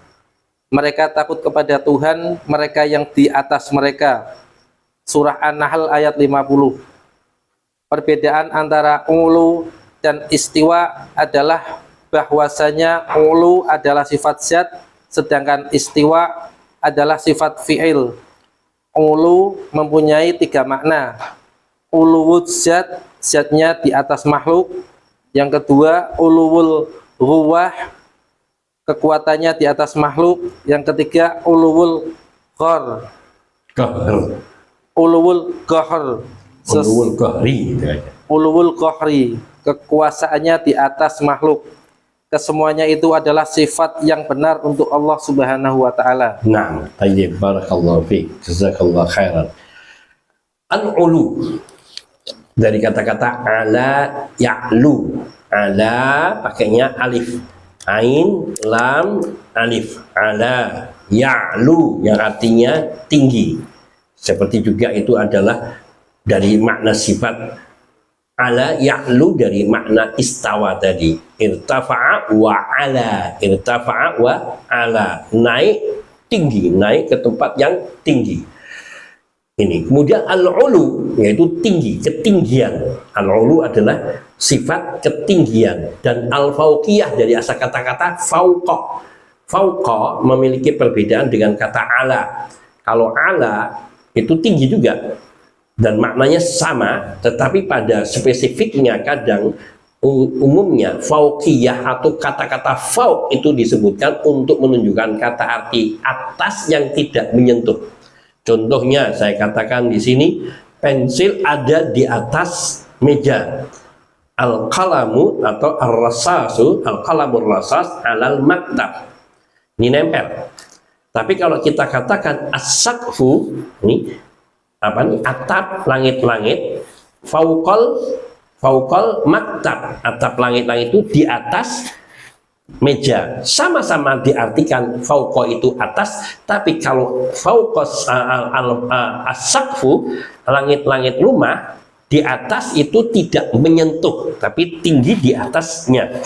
Mereka takut kepada Tuhan mereka yang di atas mereka. Surah An-Nahl ayat 50. Perbedaan antara ulu dan istiwa adalah bahwasanya ulu adalah sifat zat, sedangkan istiwa adalah sifat fi'il. Ulu mempunyai 3 makna. Uluwul zat, zatnya di atas makhluk. Yang kedua, uluwul ruwah, kekuatannya di atas makhluk. Yang ketiga, uluwul qahar. Uluwul qahar. Uluwul qahri. Uluwul qahri, kekuasaannya di atas makhluk. Kesemuanya itu adalah sifat yang benar untuk Allah Subhanahu wa taala. Naam, tayyib, barakallahu fiik, jazakallahu khairan. Al-ulu dari kata-kata ala ya'lu. Ala pakainya alif, ain, lam, alif. Ala ya'lu yang artinya tinggi. Seperti juga itu adalah dari makna sifat ala ya'lu dari makna istawa tadi. Irtafa'a wa ala, irtafa'a wa ala, naik tinggi, naik ke tempat yang tinggi. Ini kemudian al-ulu yaitu tinggi, ketinggian. Al-ulu adalah sifat ketinggian, dan al-fauqiyah dari asal kata-kata fauqa. Fauqa memiliki perbedaan dengan kata ala. Kalau ala itu tinggi juga dan maknanya sama, tetapi pada spesifiknya kadang umumnya fauqiyah atau kata-kata fauq itu disebutkan untuk menunjukkan kata arti atas yang tidak menyentuh. Contohnya saya katakan di sini, pensil ada di atas meja. Al-qalamu atau ar-rasasu, al-qalamur rasas alal maktab. Ini nempel. Tapi kalau kita katakan as-saqfu, ini apa nih? Atap langit-langit, fauqal maktab, atap langit-langit itu di atas meja. Sama-sama diartikan fauqa itu atas, tapi kalau fauqas as-saqfu, langit-langit rumah, di atas itu tidak menyentuh, tapi tinggi di atasnya.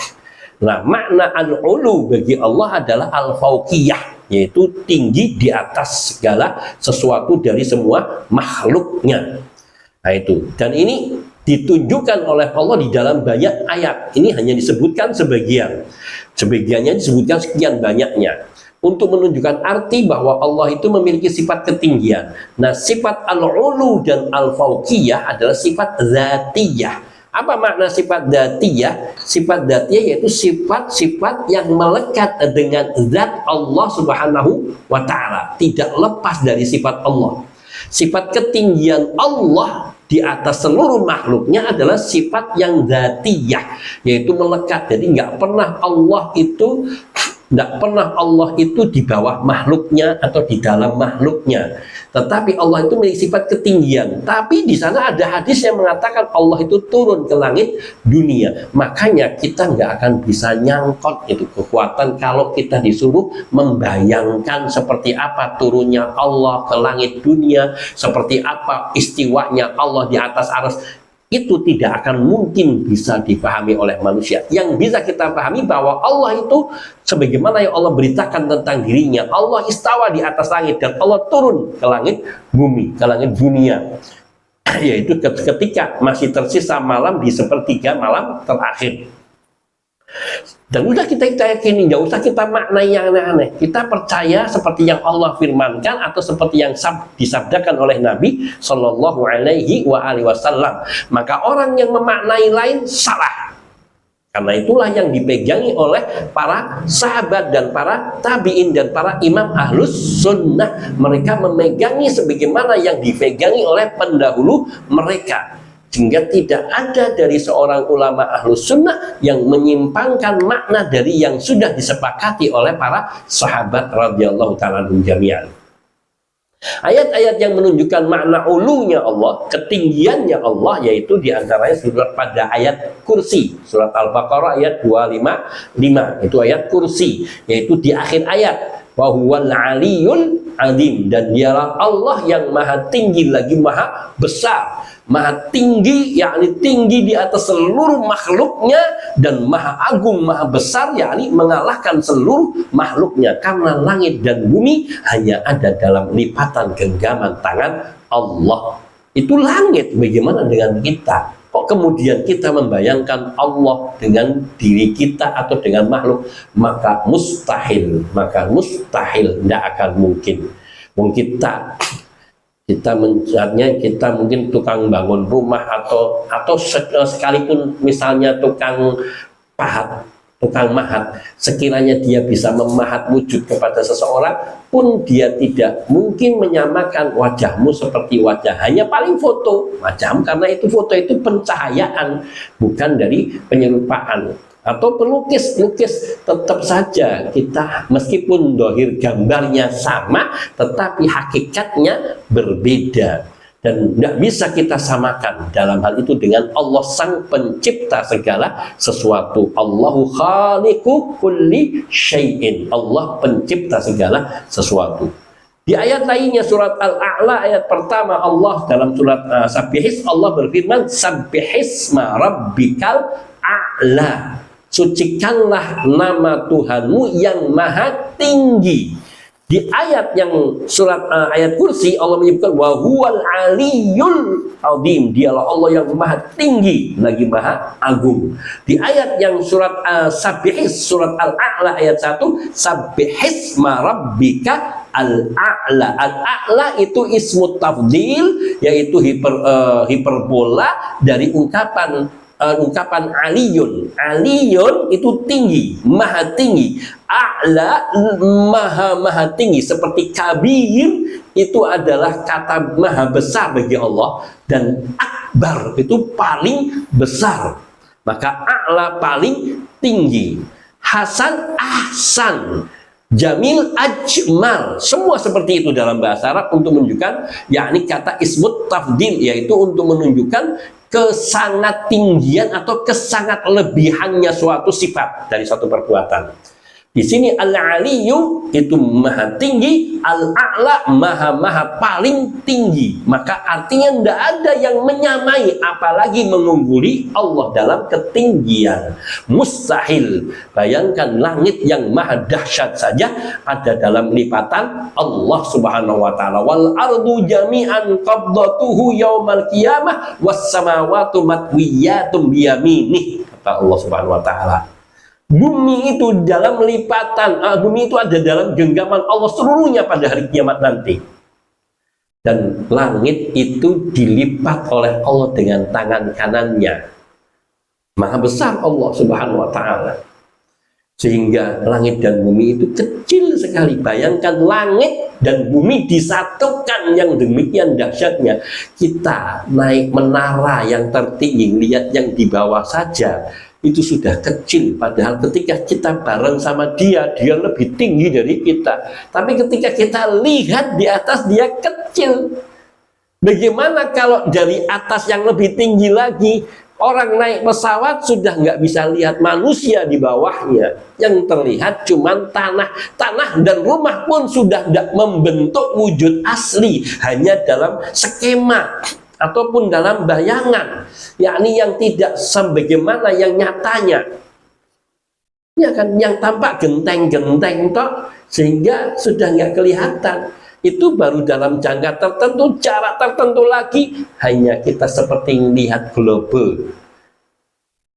Nah, makna al-ulu bagi Allah adalah al-fauqiyah, yaitu tinggi di atas segala sesuatu dari semua makhluknya. Nah itu, dan ini ditunjukkan oleh Allah di dalam banyak ayat. Ini hanya disebutkan sebagian, sebagiannya disebutkan sekian banyaknya untuk menunjukkan arti bahwa Allah itu memiliki sifat ketinggian. Nah, sifat al-ulu dan al-fauqiyah adalah sifat zatiyah. Apa makna sifat dzatiyah? Sifat dzatiyah yaitu sifat-sifat yang melekat dengan zat Allah Subhanahu wa taala, tidak lepas dari sifat Allah. Sifat ketinggian Allah di atas seluruh makhluknya adalah sifat yang dzatiyah, yaitu melekat. Jadi nggak pernah Allah itu di bawah makhluknya atau di dalam makhluknya. Tetapi Allah itu memiliki sifat ketinggian. Tapi di sana ada hadis yang mengatakan Allah itu turun ke langit dunia. Makanya kita nggak akan bisa nyangkut itu kekuatan kalau kita disuruh membayangkan seperti apa turunnya Allah ke langit dunia, seperti apa istiwanya Allah di atas arsy. Itu tidak akan mungkin bisa dipahami oleh manusia. Yang bisa kita pahami bahwa Allah itu sebagaimana yang Allah beritakan tentang dirinya, Allah istawa di atas langit dan Allah turun ke langit bumi, ke langit dunia, yaitu ketika masih tersisa malam di sepertiga malam terakhir. Dan udah kita yakini, nggak usah kita maknai yang aneh-aneh. Kita percaya seperti yang Allah firmankan atau seperti yang disabdakan oleh Nabi Shallallahu Alaihi Wasallam. Maka orang yang memaknai lain salah. Karena itulah yang dipegangi oleh para sahabat dan para tabiin dan para imam ahlus sunnah. Mereka memegangi sebagaimana yang dipegangi oleh pendahulu mereka. Sehingga tidak ada dari seorang ulama ahlus sunnah yang menyimpangkan makna dari yang sudah disepakati oleh para sahabat radhiyallahu ta'ala anhum jami'an. Ayat-ayat yang menunjukkan makna ulunya Allah, ketinggiannya Allah, yaitu diantaranya surat pada ayat kursi, surat Al-Baqarah ayat 255, itu ayat kursi, yaitu di akhir ayat, wa huwal aliyul azim, dan dialah Allah yang maha tinggi lagi maha besar. maha tinggi, yakni tinggi di atas seluruh makhluknya, dan maha agung, maha besar, yakni mengalahkan seluruh makhluknya, karena langit dan bumi hanya ada dalam lipatan genggaman tangan Allah. Itu langit. Bagaimana dengan kita? Kok kemudian kita membayangkan Allah dengan diri kita atau dengan makhluk? Maka mustahil tidak akan mungkin. Mungkin kita mencarinya, kita mungkin tukang bangun rumah atau sekalipun misalnya tukang mahat, sekiranya dia bisa memahat wujud kepada seseorang pun, dia tidak mungkin menyamakan wajahmu seperti wajah, hanya paling foto wajahmu, karena itu foto itu pencahayaan, bukan dari penyerupaan. Atau pelukis, tetap saja kita meskipun dohir gambarnya sama, tetapi hakikatnya berbeda. Dan tidak bisa kita samakan dalam hal itu dengan Allah sang pencipta segala sesuatu. Allahu khaliqu kulli syai'in. Allah pencipta segala sesuatu. Di ayat lainnya surat Al-A'la ayat pertama, Allah dalam surat Sabbihis, Allah berfirman, Sabbihisma rabbikal a'la. Sucikanlah nama Tuhanmu yang maha tinggi. Di ayat yang surat ayat kursi, Allah menyebutkan wa huwal aliyul azim, dialah Allah yang maha tinggi lagi maha agung. Di ayat yang surat Sabbihis, surat Al-A'la ayat 1, Sabbihisma rabbika al-a'la. Al-a'la itu ismu tafdil, yaitu hiperbola dari ungkapan aliyun. Aliyun itu tinggi, maha tinggi. A'la maha tinggi. Seperti kabir itu adalah kata maha besar bagi Allah, dan akbar itu paling besar. Maka a'la paling tinggi, hasan ahsan, jamil ajmal, semua seperti itu dalam bahasa Arab untuk menunjukkan, yakni kata ismut tafdil, yaitu untuk menunjukkan kesangat tinggian atau kesangat lebihannya suatu sifat dari suatu perbuatan. Di sini al-aliyu itu maha tinggi, al-a'la maha paling tinggi. Maka artinya tidak ada yang menyamai apalagi mengungguli Allah dalam ketinggian. Mustahil. Bayangkan langit yang maha dahsyat saja ada dalam lipatan Allah Subhanahu wa taala. Wal ardu jami'an qabdatuhu yaumal qiyamah was samawati matwiyatum biyaminih, kata Allah Subhanahu wa taala. Bumi itu dalam lipatan, bumi itu ada dalam genggaman Allah seluruhnya pada hari kiamat nanti. Dan langit itu dilipat oleh Allah dengan tangan kanannya. Maha besar Allah Subhanahu wa taala. Sehingga langit dan bumi itu kecil sekali. Bayangkan langit dan bumi disatukan yang demikian dahsyatnya. Kita naik menara yang tertinggi, lihat yang di bawah saja itu sudah kecil, padahal ketika kita bareng sama dia lebih tinggi dari kita. Tapi ketika kita lihat di atas, dia kecil. Bagaimana kalau dari atas yang lebih tinggi lagi? Orang naik pesawat sudah nggak bisa lihat manusia di bawahnya, yang terlihat cuman tanah dan rumah pun sudah tidak membentuk wujud asli, hanya dalam skema ataupun dalam bayangan, yakni yang tidak sebagaimana yang nyatanya, ya kan, yang tampak genteng-genteng toh, sehingga sudah nggak kelihatan. Itu baru dalam jangka tertentu, cara tertentu lagi, hanya kita seperti melihat globe.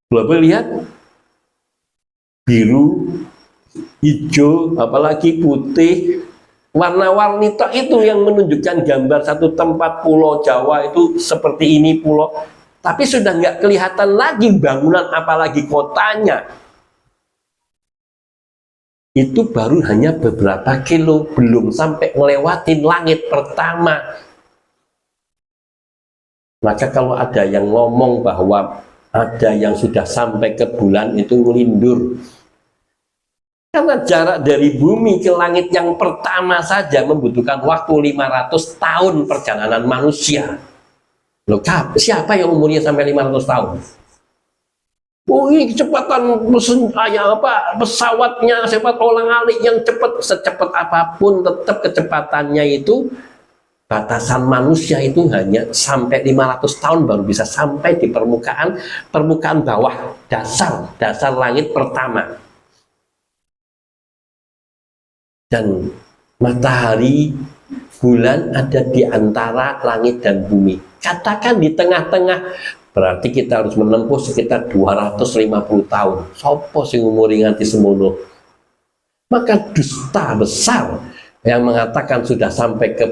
Globe lihat biru, hijau, apalagi putih, warna-warni tok itu yang menunjukkan gambar satu tempat. Pulau Jawa itu seperti ini pulau, tapi sudah nggak kelihatan lagi bangunan apalagi kotanya. Itu baru hanya beberapa kilo, belum sampai ngelewatin langit pertama. Maka kalau ada yang ngomong bahwa ada yang sudah sampai ke bulan, itu ngelindur. Karena jarak dari bumi ke langit yang pertama saja membutuhkan waktu 500 tahun perjalanan manusia. Loh, siapa yang umurnya sampai 500 tahun? Oh, ini kecepatan pesawatnya, cepat olang-alik yang cepat, secepat apapun tetap kecepatannya itu batasan manusia itu hanya sampai 500 tahun baru bisa sampai di permukaan bawah, dasar langit pertama. Dan matahari, bulan ada di antara langit dan bumi. Katakan di tengah-tengah, berarti kita harus menempuh sekitar 250 tahun. Sopo sing umuri nganti semono. Maka dusta besar yang mengatakan sudah sampai ke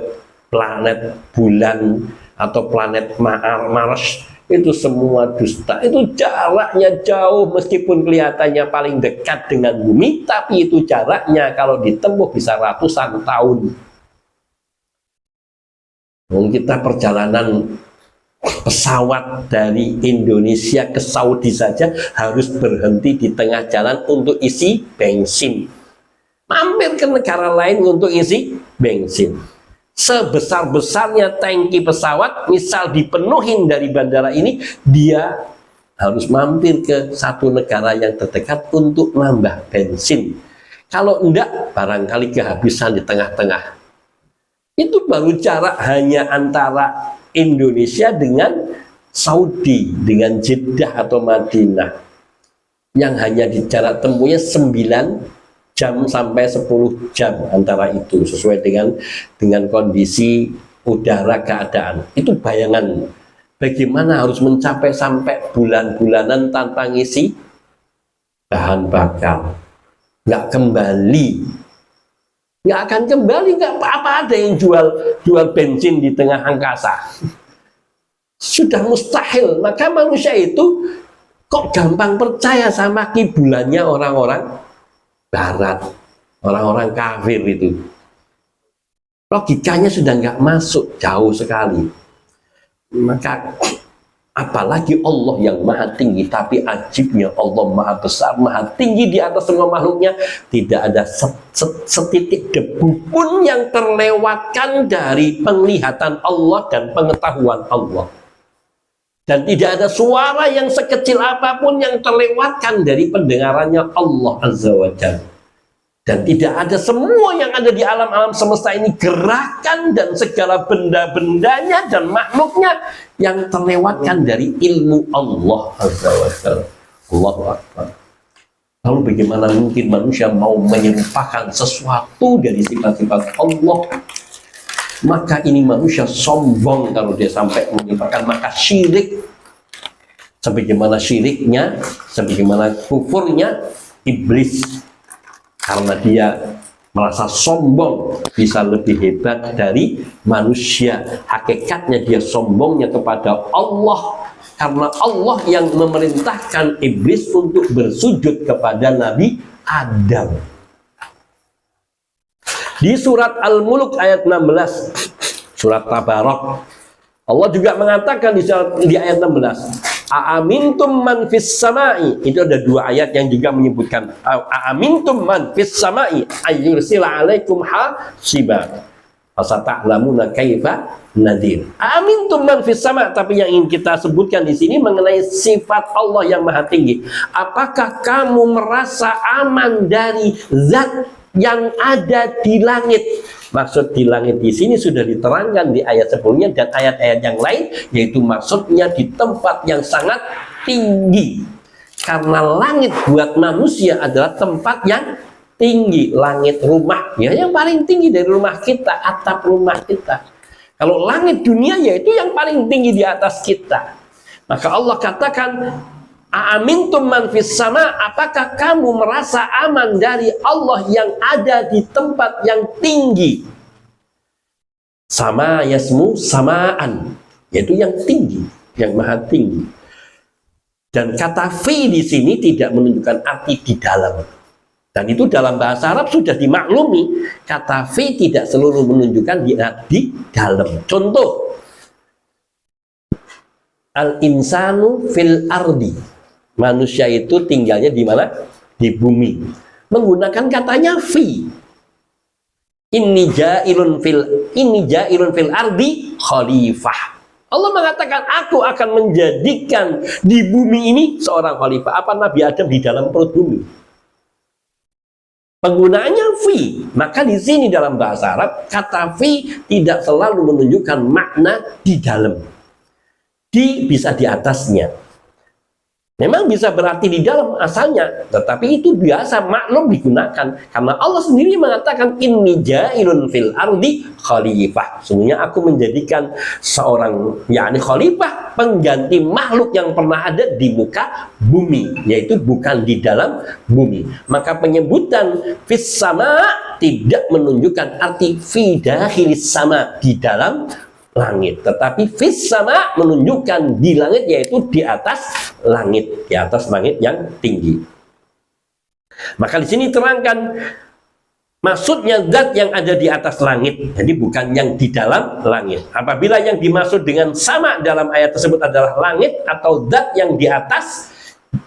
planet bulan atau planet Mars, itu semua dusta. Itu jaraknya jauh, meskipun kelihatannya paling dekat dengan bumi, tapi itu jaraknya kalau ditempuh bisa ratusan tahun. Kita perjalanan pesawat dari Indonesia ke Saudi saja harus berhenti di tengah jalan untuk isi bensin. Mampir ke negara lain untuk isi bensin. Sebesar-besarnya tangki pesawat, misal dipenuhin dari bandara ini, dia harus mampir ke satu negara yang terdekat untuk nambah bensin. Kalau enggak, barangkali kehabisan di tengah-tengah. Itu baru jarak hanya antara Indonesia dengan Saudi, dengan Jeddah atau Madinah, yang hanya di jarak tempuhnya 9 jam sampai 10 jam antara itu, sesuai dengan kondisi udara keadaan. Itu bayangan bagaimana harus mencapai sampai bulan-bulanan tanpa ngisi bahan bakar, nggak kembali, nggak akan kembali, nggak apa-apa ada yang jual bensin di tengah angkasa, sudah mustahil. Maka manusia itu kok gampang percaya sama kibulannya orang-orang Barat, orang-orang kafir itu. Logikanya sudah nggak masuk, jauh sekali. Maka apalagi Allah yang maha tinggi, tapi ajibnya Allah maha besar, maha tinggi di atas semua makhluknya. Tidak ada setitik debu pun yang terlewatkan dari penglihatan Allah dan pengetahuan Allah. Dan tidak ada suara yang sekecil apapun yang terlewatkan dari pendengarannya Allah Azza wa Jalla. Dan tidak ada semua yang ada di alam-alam semesta ini, gerakan dan segala benda-bendanya dan makhluknya yang terlewatkan dari ilmu Allah Azza wa Jalla. Allahu Akbar. Lalu bagaimana mungkin manusia mau menyerupakan sesuatu dari sifat-sifat Allah? Maka ini manusia sombong kalau dia sampai menyerupakan, maka syirik. Sebagaimana syiriknya, sebagaimana kufurnya iblis, karena dia merasa sombong bisa lebih hebat dari manusia. Hakikatnya dia sombongnya kepada Allah, karena Allah yang memerintahkan iblis untuk bersujud kepada Nabi Adam. Di surat Al-Mulk ayat 16, surat Tabarak, Allah juga mengatakan di ayat 16, A'amintum man fis sama'i. Itu ada dua ayat yang juga menyebutkan A'amintum man fis sama'i ayyursila alaikum hasiba fasata'lamuna kaifa nadir. A'amintum man fis sama'. Tapi yang ingin kita sebutkan di sini mengenai sifat Allah yang maha tinggi. Apakah kamu merasa aman dari zat yang ada di langit? Maksud di langit di sini sudah diterangkan di ayat sebelumnya dan ayat-ayat yang lain, yaitu maksudnya di tempat yang sangat tinggi. Karena langit buat manusia adalah tempat yang tinggi. Langit rumah ya yang paling tinggi dari rumah kita, atap rumah kita. Kalau langit dunia yaitu yang paling tinggi di atas kita. Maka Allah katakan, A'amintum man fis sama', apakah kamu merasa aman dari Allah yang ada di tempat yang tinggi? Sama yasmu samaan, yaitu yang tinggi, yang maha tinggi. Dan kata fi di sini tidak menunjukkan arti di dalam. Dan itu dalam bahasa Arab sudah dimaklumi, kata fi tidak selalu menunjukkan di dalam. Contoh, al-insanu fil ardi. Manusia itu tinggalnya di mana? Di bumi. Menggunakan katanya fi. Inni ja'ilun fil ardi khalifah. Allah mengatakan, aku akan menjadikan di bumi ini seorang khalifah. Apa Nabi Adam di dalam perut bumi? Penggunaannya fi. Maka di sini dalam bahasa Arab kata fi tidak selalu menunjukkan makna di dalam. Di bisa di atasnya. Memang bisa berarti di dalam asalnya, tetapi itu biasa maklum digunakan karena Allah sendiri mengatakan inni ja'ilun fil ardi khalifah. Sesungguhnya aku menjadikan seorang yakni khalifah, pengganti makhluk yang pernah ada di muka bumi, yaitu bukan di dalam bumi. Maka penyebutan fis sama tidak menunjukkan arti fi dakhilis sama, di dalam langit, tetapi fis sama menunjukkan di langit, yaitu di atas langit, di atas langit yang tinggi. Maka di sini terangkan maksudnya zat yang ada di atas langit, jadi bukan yang di dalam langit. Apabila yang dimaksud dengan sama dalam ayat tersebut adalah langit atau zat yang di atas,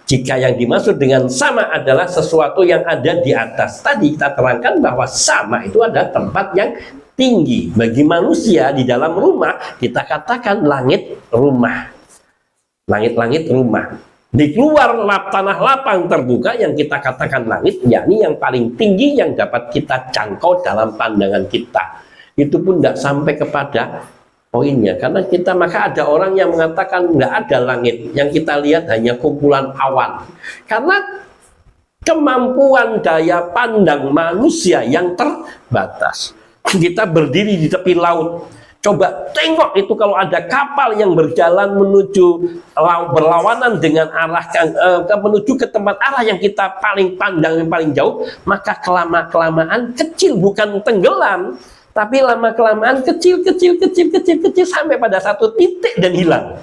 jika yang dimaksud dengan sama adalah sesuatu yang ada di atas, tadi kita terangkan bahwa sama itu ada tempat yang tinggi. Bagi manusia di dalam rumah kita katakan langit rumah, langit-langit rumah. Di luar tanah lapang terbuka yang kita katakan langit, yakni yang paling tinggi yang dapat kita jangkau dalam pandangan kita. Itu pun tidak sampai kepada poinnya, karena kita, maka ada orang yang mengatakan nggak ada langit, yang kita lihat hanya kumpulan awan, karena kemampuan daya pandang manusia yang terbatas. Kita berdiri di tepi laut, coba tengok itu kalau ada kapal yang berjalan menuju berlawanan dengan arah menuju ke tempat arah yang kita paling pandang, yang paling jauh, maka kelamaan kecil, bukan tenggelam, tapi lama-kelamaan kecil sampai pada satu titik dan hilang.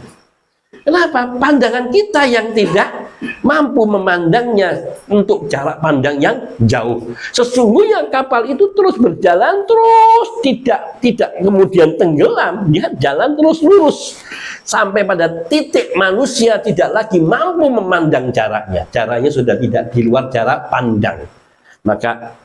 Kenapa? Pandangan kita yang tidak mampu memandangnya untuk jarak pandang yang jauh. Sesungguhnya kapal itu terus berjalan, terus tidak kemudian tenggelam, dia jalan terus lurus sampai pada titik manusia tidak lagi mampu memandang jaraknya. Jaraknya sudah tidak di luar jarak pandang. Maka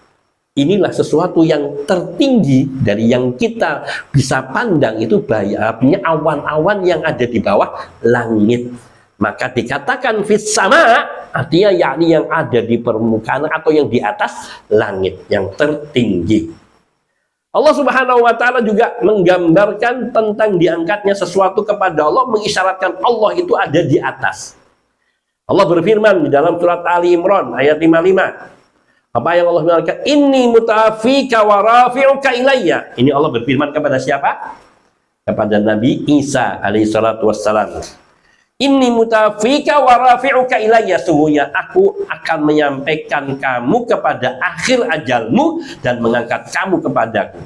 inilah sesuatu yang tertinggi dari yang kita bisa pandang, itu artinya awan-awan yang ada di bawah langit. Maka dikatakan fis sama, artinya yakni yang ada di permukaan atau yang di atas langit, yang tertinggi. Allah Subhanahu wa Ta'ala juga menggambarkan tentang diangkatnya sesuatu kepada Allah, mengisyaratkan Allah itu ada di atas. Allah berfirman di dalam surat Ali Imran ayat 55. Apa yang Allah mengatakan? Inni mutafika wa rafi'uka ilayya. Ini Allah berfirman kepada siapa? Kepada Nabi Isa alaihi salatu wassalam. Inni mutafika wa rafi'uka ilayya. Sungguhnya aku akan menyampaikan kamu kepada akhir ajalmu dan mengangkat kamu kepadaku.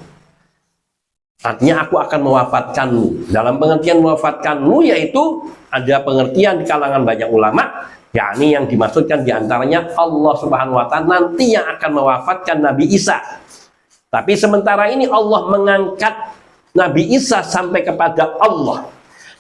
Artinya aku akan mewafatkanmu. Dalam pengertian mewafatkanmu yaitu ada pengertian di kalangan banyak ulama, yakni yang dimaksudkan diantaranya Allah Subhanahu wa Ta'ala nanti yang akan mewafatkan Nabi Isa. Tapi sementara ini Allah mengangkat Nabi Isa sampai kepada Allah.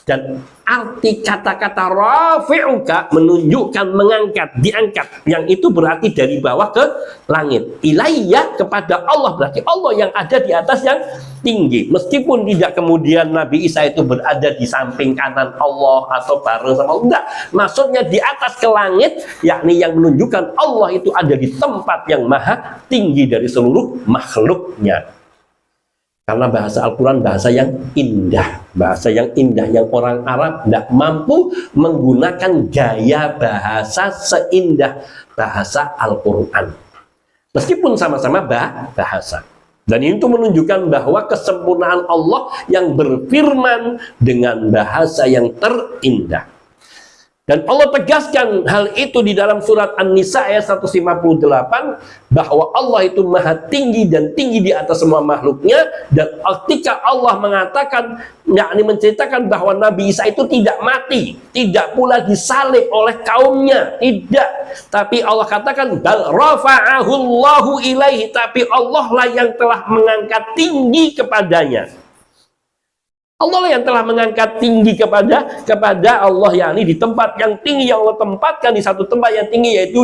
Dan arti kata-kata rafi'uka menunjukkan mengangkat, diangkat, yang itu berarti dari bawah ke langit. Ilayya kepada Allah, berarti Allah yang ada di atas yang tinggi. Meskipun tidak kemudian Nabi Isa itu berada di samping kanan Allah atau bareng sama Allah, enggak. Maksudnya di atas ke langit, yakni yang menunjukkan Allah itu ada di tempat yang maha tinggi dari seluruh makhluknya. Karena bahasa Al-Quran bahasa yang indah, bahasa yang indah yang orang Arab tidak mampu menggunakan gaya bahasa seindah bahasa Al-Quran. Meskipun sama-sama bahasa. Dan itu menunjukkan bahwa kesempurnaan Allah yang berfirman dengan bahasa yang terindah. Dan Allah tegaskan hal itu di dalam surat An-Nisa ayat 158, bahwa Allah itu maha tinggi dan tinggi di atas semua makhluknya. Dan ketika Allah mengatakan, yakni menceritakan bahwa Nabi Isa itu tidak mati, tidak pula disalib oleh kaumnya, tidak. Tapi Allah katakan, bal rafa'ahu Allahu ilaihi, tapi Allah lah yang telah mengangkat tinggi kepadanya. Allah lah yang telah mengangkat tinggi kepada Allah, yakni di tempat yang tinggi yang Allah tempatkan, di satu tempat yang tinggi, yaitu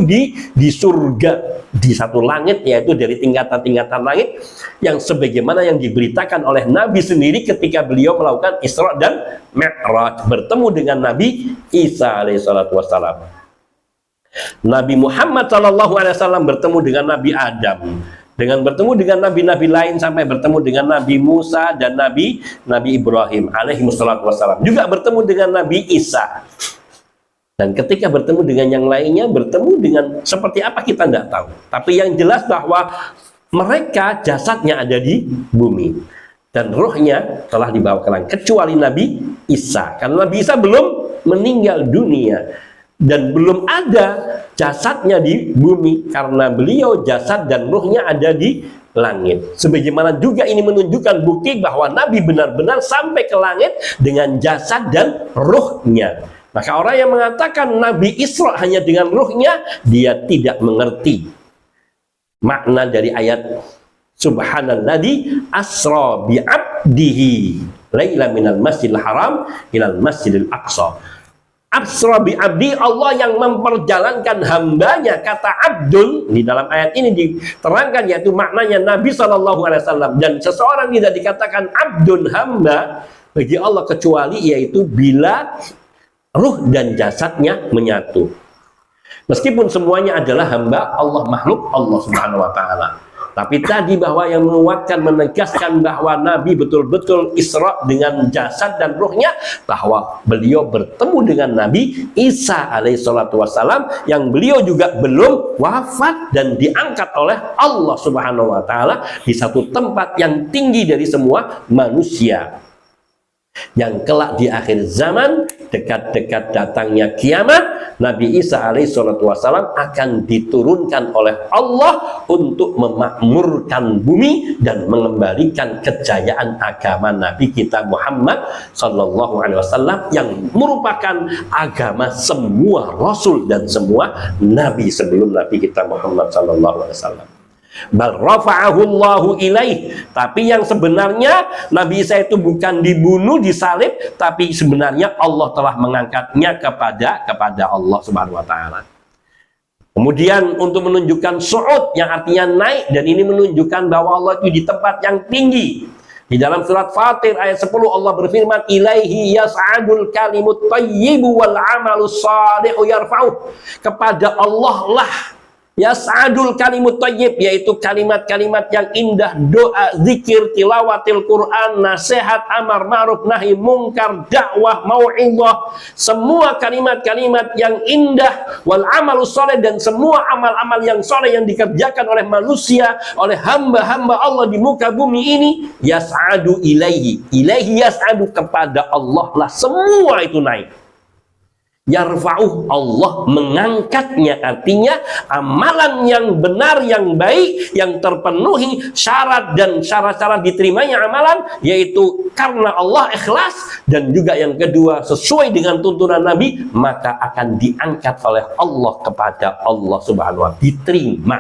di surga, di satu langit, yaitu dari tingkatan-tingkatan langit yang sebagaimana yang diberitakan oleh Nabi sendiri ketika beliau melakukan Isra dan Mi'raj, bertemu dengan Nabi Isa alaihissalatu wassalam. Nabi Muhammad SAW bertemu dengan Nabi Adam, dengan bertemu dengan nabi-nabi lain, sampai bertemu dengan Nabi Musa dan Nabi Ibrahim alaihi wassalatu wassalam, juga bertemu dengan Nabi Isa. Dan ketika bertemu dengan yang lainnya, bertemu dengan seperti apa kita tidak tahu. Tapi yang jelas bahwa mereka jasadnya ada di bumi dan ruhnya telah dibawa ke langit, kecuali Nabi Isa. Karena Nabi Isa belum meninggal dunia dan belum ada jasadnya di bumi, karena beliau jasad dan ruhnya ada di langit. Sebagaimana juga ini menunjukkan bukti bahwa Nabi benar-benar sampai ke langit dengan jasad dan ruhnya. Maka orang yang mengatakan Nabi Isra hanya dengan ruhnya, dia tidak mengerti makna dari ayat Subhanalladzi asra bi'abdihi laila minal masjidil haram ilal masjidil aqsa. Asra bi'abdi, Allah yang memperjalankan hambanya. Kata abdun di dalam ayat ini diterangkan, yaitu maknanya Nabi SAW. Dan seseorang tidak dikatakan abdun, hamba bagi Allah, kecuali yaitu bila ruh dan jasadnya menyatu. Meskipun semuanya adalah hamba Allah, makhluk Allah Subhanahu wa Ta'ala. Tapi tadi bahwa yang menguatkan, menegaskan bahwa Nabi betul-betul Isra dengan jasad dan ruhnya, bahwa beliau bertemu dengan Nabi Isa alaihissalatu wassalam, yang beliau juga belum wafat dan diangkat oleh Allah Subhanahu wa Ta'ala di satu tempat yang tinggi dari semua manusia. Yang kelak di akhir zaman, dekat-dekat datangnya kiamat, Nabi Isa alaihissalatu wassalam akan diturunkan oleh Allah untuk memakmurkan bumi dan mengembalikan kejayaan agama Nabi kita Muhammad sallallahu alaihi wasallam, yang merupakan agama semua rasul dan semua nabi sebelum Nabi kita Muhammad sallallahu alaihi wasallam. Bal rafa'ahu Allahu ilaih. Tapi yang sebenarnya Nabi Isa itu bukan dibunuh, disalib, tapi sebenarnya Allah telah mengangkatnya kepada Allah Subhanahu wa Ta'ala. Kemudian untuk menunjukkan su'ud, yang artinya naik, dan ini menunjukkan bahwa Allah itu di tempat yang tinggi. Di dalam surat Fatir ayat 10 Allah berfirman, ilaihi yas'adul kalimut thayyibu wal amalus salihu yarfa'uh. Kepada Allah lah yas'adul kalimut thayyib, yaitu kalimat-kalimat yang indah, doa, zikir, tilawatil Quran, nasihat, amar ma'ruf, nahi mungkar, dakwah, mau'izah, semua kalimat-kalimat yang indah, wal amalus shalih, dan semua amal-amal yang soleh yang dikerjakan oleh manusia, oleh hamba-hamba Allah di muka bumi ini, yas'adu ilaihi yas'adu, kepada Allah lah semua itu naik. Yarfa'uh, Allah mengangkatnya, artinya amalan yang benar, yang baik, yang terpenuhi syarat dan syarat-syarat diterimanya amalan, yaitu karena Allah ikhlas, dan juga yang kedua sesuai dengan tuntunan Nabi, maka akan diangkat oleh Allah kepada Allah Subhanahu wa Ta'ala, diterima.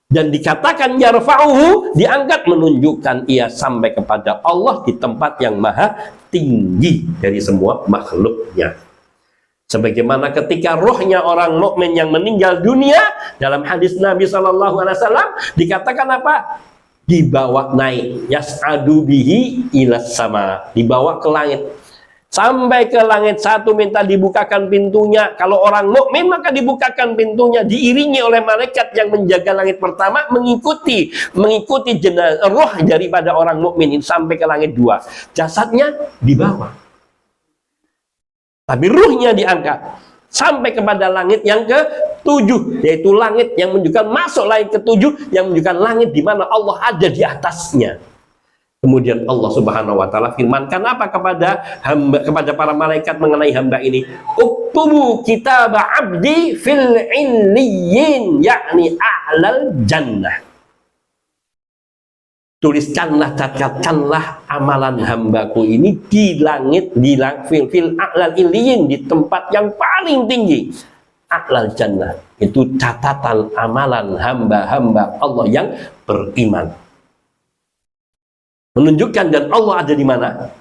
Dan dikatakan yarfa'uhu, diangkat, menunjukkan ia sampai kepada Allah di tempat yang maha tinggi dari semua makhluknya. Sebagaimana ketika rohnya orang mukmin yang meninggal dunia, dalam hadis Nabi SAW dikatakan apa? Dibawa naik, yas'adu bihi ilas sama, dibawa ke langit. Sampai ke langit satu, minta dibukakan pintunya. Kalau orang mukmin maka dibukakan pintunya, diiringi oleh malaikat yang menjaga langit pertama, mengikuti jenazah roh daripada orang mukmin sampai ke langit dua. Jasadnya dibawa, tapi ruhnya diangkat sampai kepada langit yang ke-7, yaitu langit yang menunjukkan masuk langit ke-7, yang menunjukkan langit di mana Allah ada di atasnya. Kemudian Allah Subhanahu wa Ta'ala firmankan apa kepada hamba, kepada para malaikat mengenai hamba ini? Uktubu kitab abdi fil illiyin, yakni a'lal jannah. Tuliskanlah, catatkanlah amalan hambaku ini di langit, fil a'lal iliyin, di tempat yang paling tinggi, a'lal jannah. Itu catatan amalan hamba-hamba Allah yang beriman. Menunjukkan, dan Allah ada di mana?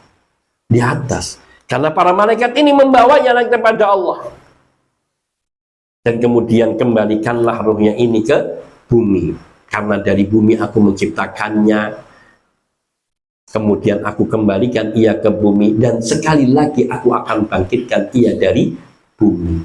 Di atas. Karena para malaikat ini membawanya lagi kepada Allah. Dan kemudian kembalikanlah ruhnya ini ke bumi. Karena dari bumi aku menciptakannya, kemudian aku kembalikan ia ke bumi, dan sekali lagi aku akan bangkitkan ia dari bumi.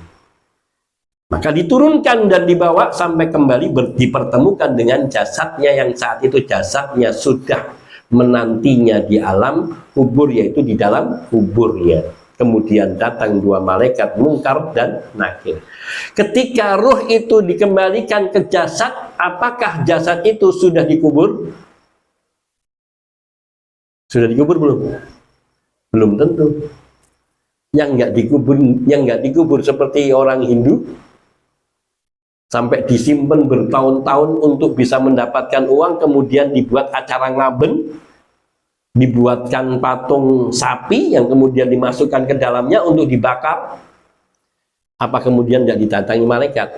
Maka diturunkan dan dibawa sampai kembali dipertemukan dengan jasadnya yang saat itu jasadnya sudah menantinya di alam kubur, yaitu di dalam kuburnya. Kemudian datang dua malaikat Munkar dan Nakir. Ketika ruh itu dikembalikan ke jasad, apakah jasad itu sudah dikubur? Sudah dikubur belum? Belum tentu. Yang nggak dikubur seperti orang Hindu, sampai disimpan bertahun-tahun untuk bisa mendapatkan uang, kemudian dibuat acara ngaben, dibuatkan patung sapi yang kemudian dimasukkan ke dalamnya untuk dibakar. Apa kemudian tidak didatangi malaikat?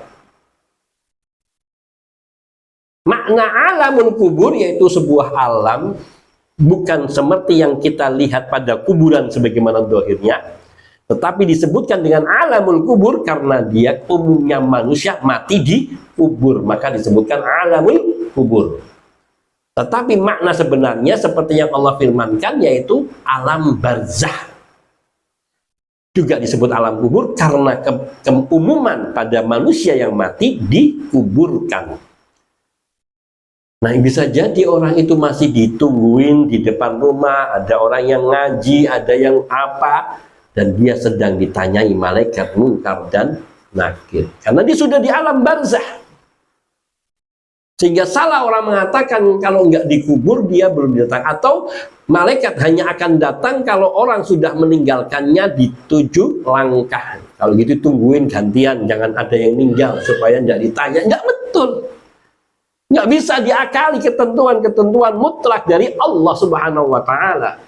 Makna alamul kubur yaitu sebuah alam, bukan seperti yang kita lihat pada kuburan sebagaimana dohirnya, tetapi disebutkan dengan alamul kubur karena dia umumnya manusia mati di kubur, maka disebutkan alamul kubur. Tetapi makna sebenarnya seperti yang Allah firmankan, yaitu alam barzah. Juga disebut alam kubur karena keumuman pada manusia yang mati dikuburkan. Nah, bisa jadi orang itu masih ditungguin di depan rumah, ada orang yang ngaji, ada yang apa, dan dia sedang ditanyai malaikat Munkar dan Nakir. Karena dia sudah di alam barzah. Sehingga salah orang mengatakan kalau nggak dikubur dia belum datang. Atau malaikat hanya akan datang kalau orang sudah meninggalkannya di 7 langkah. Kalau gitu tungguin gantian, jangan ada yang meninggal supaya nggak ditanya. Nggak betul. Nggak bisa diakali ketentuan-ketentuan mutlak dari Allah Subhanahu wa Ta'ala.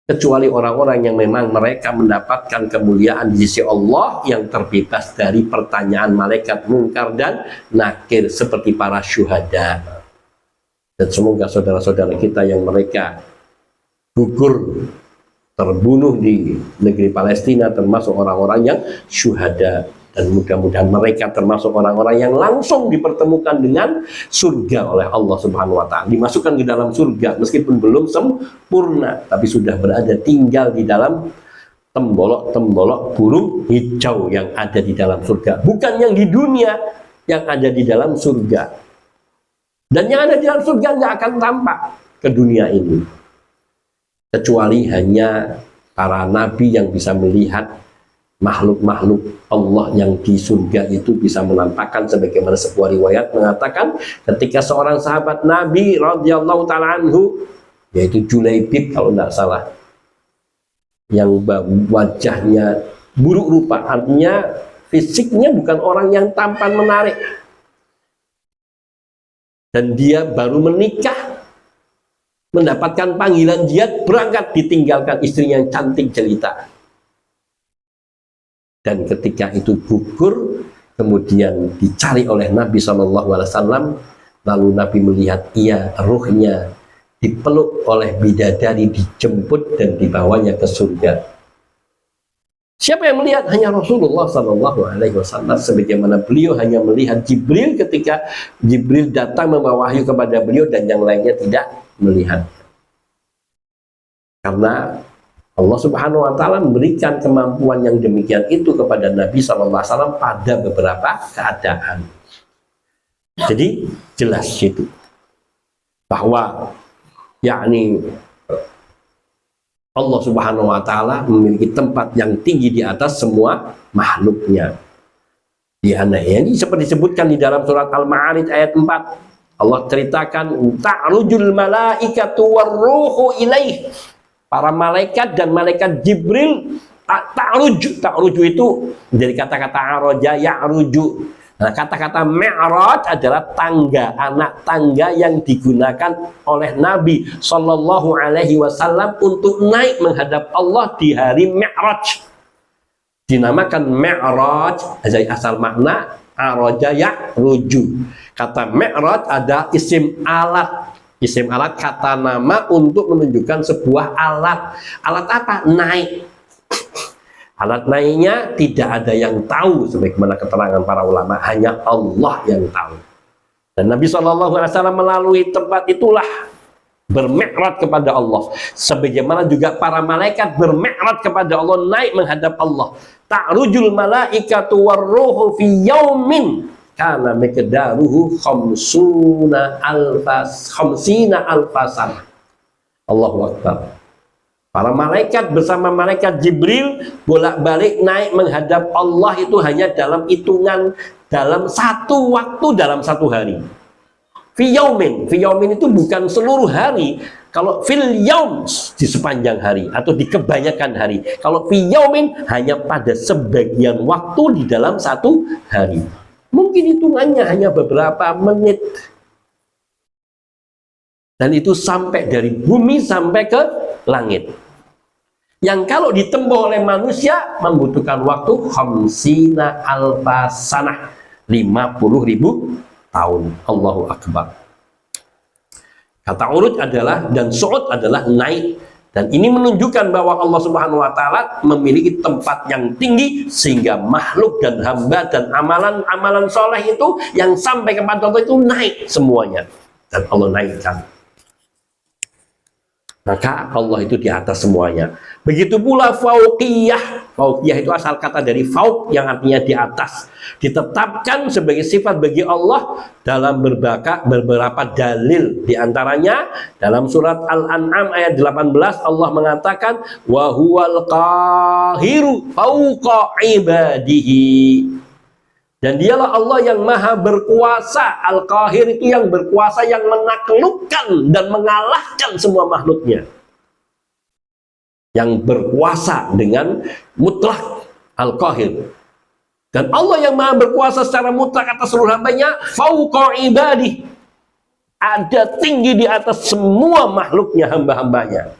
Kecuali orang-orang yang memang mereka mendapatkan kemuliaan di sisi Allah yang terbebas dari pertanyaan malaikat Munkar dan Nakir seperti para syuhada. Dan semoga saudara-saudara kita yang mereka gugur terbunuh di negeri Palestina termasuk orang-orang yang syuhada, dan mudah-mudahan mereka termasuk orang-orang yang langsung dipertemukan dengan surga oleh Allah Subhanahu wa Ta'ala, dimasukkan ke dalam surga meskipun belum sempurna, tapi sudah berada tinggal di dalam tembolok-tembolok burung hijau yang ada di dalam surga, bukan yang di dunia, yang ada di dalam surga. Dan yang ada di dalam surga nggak akan tampak ke dunia ini, kecuali hanya para nabi yang bisa melihat makhluk-makhluk Allah yang di surga itu, bisa menampakkan sebagaimana sebuah riwayat mengatakan ketika seorang sahabat Nabi radhiyallahu ta'ala anhu, yaitu Julaibib kalau tidak salah, yang wajahnya buruk rupa, artinya fisiknya bukan orang yang tampan menarik, dan dia baru menikah, mendapatkan panggilan jihad, berangkat ditinggalkan istrinya yang cantik jelita. Dan ketika itu gugur, kemudian dicari oleh Nabi SAW, lalu Nabi melihat ruhnya dipeluk oleh bidadari, dijemput dan dibawanya ke surga. Siapa yang melihat? Hanya Rasulullah SAW, sebagaimana beliau hanya melihat Jibril ketika Jibril datang membawa wahyu kepada beliau, dan yang lainnya tidak melihat. Karena Allah Subhanahu wa Ta'ala memberikan kemampuan yang demikian itu kepada Nabi SAW pada beberapa keadaan. Jadi jelas itu bahwa yakni Allah Subhanahu wa Ta'ala memiliki tempat yang tinggi di atas semua makhluknya. Ini seperti disebutkan di dalam surat Al-Ma'arij ayat 4. Allah ceritakan ta'rujul malaikatu warruhu ilaih. Para malaikat dan malaikat Jibril ta'ruju itu dari kata-kata araja ya'ruju. Nah, kata-kata mi'raj adalah tangga, anak tangga yang digunakan oleh Nabi Shallallahu Alaihi Wasallam untuk naik menghadap Allah di hari Mi'raj. Dinamakan Mi'raj dari asal makna araja ya'ruju. Kata Mi'raj ada isim alat. Isim alat kata nama untuk menunjukkan sebuah alat. Alat apa? Naik. Alat naiknya tidak ada yang tahu sebagaimana keterangan para ulama, hanya Allah yang tahu. Dan Nabi SAW melalui tempat itulah bermi'raj kepada Allah. Sebagaimana juga para malaikat bermi'raj kepada Allah, naik menghadap Allah. ta'rujul malaikatu warruhu fi yaumin kana miqdaruhu khamsina alfasan. Allahu Akbar. Para malaikat bersama malaikat Jibril bolak-balik naik menghadap Allah itu hanya dalam hitungan, dalam satu waktu, dalam satu hari. Fi yaumin itu bukan seluruh hari. Kalau fil yaum di sepanjang hari atau di kebanyakan hari. Kalau fi yaumin hanya pada sebagian waktu di dalam satu hari. Mungkin hitungannya hanya beberapa menit. Dan itu sampai dari bumi sampai ke langit. Yang kalau ditempuh oleh manusia membutuhkan waktu khamsina alfasanah, 50.000 tahun. Allahu Akbar. Kata urut adalah, dan su'ud adalah naik. Dan ini menunjukkan bahwa Allah Subhanahu wa Ta'ala memiliki tempat yang tinggi, sehingga makhluk dan hamba dan amalan-amalan soleh itu yang sampai kepada Allah itu naik semuanya. Dan Allah naikkan. Maka Allah itu di atas semuanya. Begitu pula fauqiyah. Fauqiyah itu asal kata dari fauq yang artinya di atas. Ditetapkan sebagai sifat bagi Allah dalam beberapa dalil. Di antaranya dalam surat Al-An'am ayat 18 Allah mengatakan wa huwal qahiru fauqa ibadihi. Dan dialah Allah yang maha berkuasa. Al-Qahir itu yang berkuasa, yang menaklukkan dan mengalahkan semua makhluknya. Yang berkuasa dengan mutlak. Al-Qahir. Dan Allah yang maha berkuasa secara mutlak atas seluruh hambanya, fauqa ibadih. Ada tinggi di atas semua makhluknya, hamba-hambanya.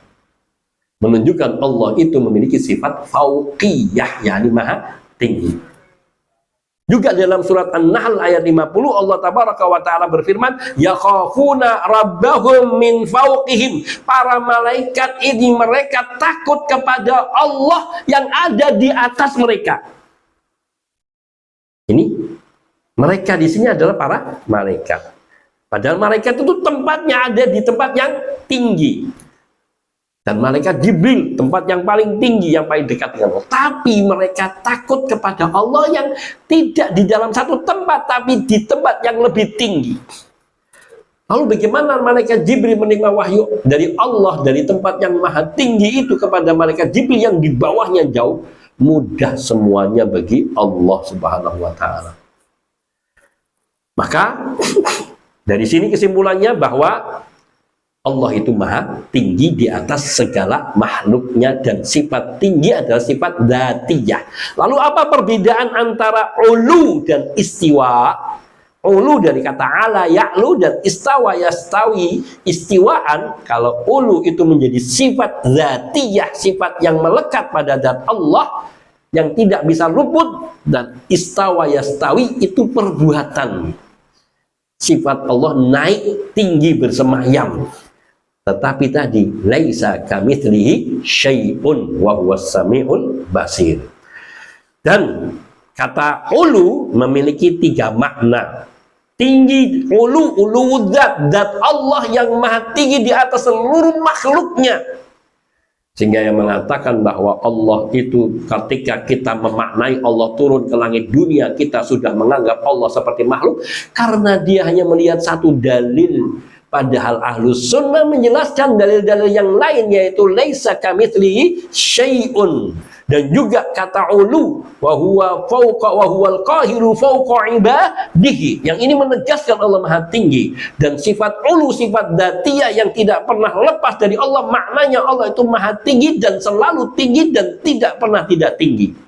Menunjukkan Allah itu memiliki sifat fauqiyah, yakni maha tinggi. Juga dalam surat An-Nahl ayat 50 Allah tabaraka wa ta'ala berfirman yakhafuna rabbahum min fawqihim. Para malaikat ini mereka takut kepada Allah yang ada di atas mereka. Ini mereka di sini adalah para malaikat. Padahal malaikat itu tempatnya ada di tempat yang tinggi. Dan malaikat Jibril, tempat yang paling tinggi, yang paling dekat dengan Allah. Tapi mereka takut kepada Allah yang tidak di dalam satu tempat, tapi di tempat yang lebih tinggi. Lalu bagaimana malaikat Jibril menerima wahyu dari Allah, dari tempat yang maha tinggi itu kepada malaikat Jibril yang di bawahnya jauh? Mudah semuanya bagi Allah Subhanahu wa Ta'ala. Maka, dari sini kesimpulannya bahwa Allah itu maha tinggi di atas segala makhluknya, dan sifat tinggi adalah sifat dzatiyah. Lalu apa perbedaan antara ulu dan istiwa? Ulu dari kata ala ya'lu dan istawa yastawi, istiwaan. Kalau ulu itu menjadi sifat dzatiyah, sifat yang melekat pada zat Allah yang tidak bisa luput, dan istawa yastawi itu perbuatan. Sifat Allah naik tinggi bersemayam. Tetapi tadi laisa kamitslihi syai'un wa huwas samiul basir. Dan kata ulu memiliki 3 makna. Tinggi, ulu zat Allah yang maha tinggi di atas seluruh makhluknya. Sehingga yang mengatakan bahwa Allah itu ketika kita memaknai Allah turun ke langit dunia, kita sudah menganggap Allah seperti makhluk karena dia hanya melihat satu dalil. Padahal Ahlus Sunnah menjelaskan dalil-dalil yang lain, yaitu laisa kamitslihi syai'un. Dan juga kata ulu wa huwa fauqa wa huwal qahiru fauqa ibadihi. Yang ini menegaskan Allah maha tinggi. Dan sifat ulu, sifat dzatiyah yang tidak pernah lepas dari Allah. Maknanya Allah itu maha tinggi dan selalu tinggi dan tidak pernah tidak tinggi.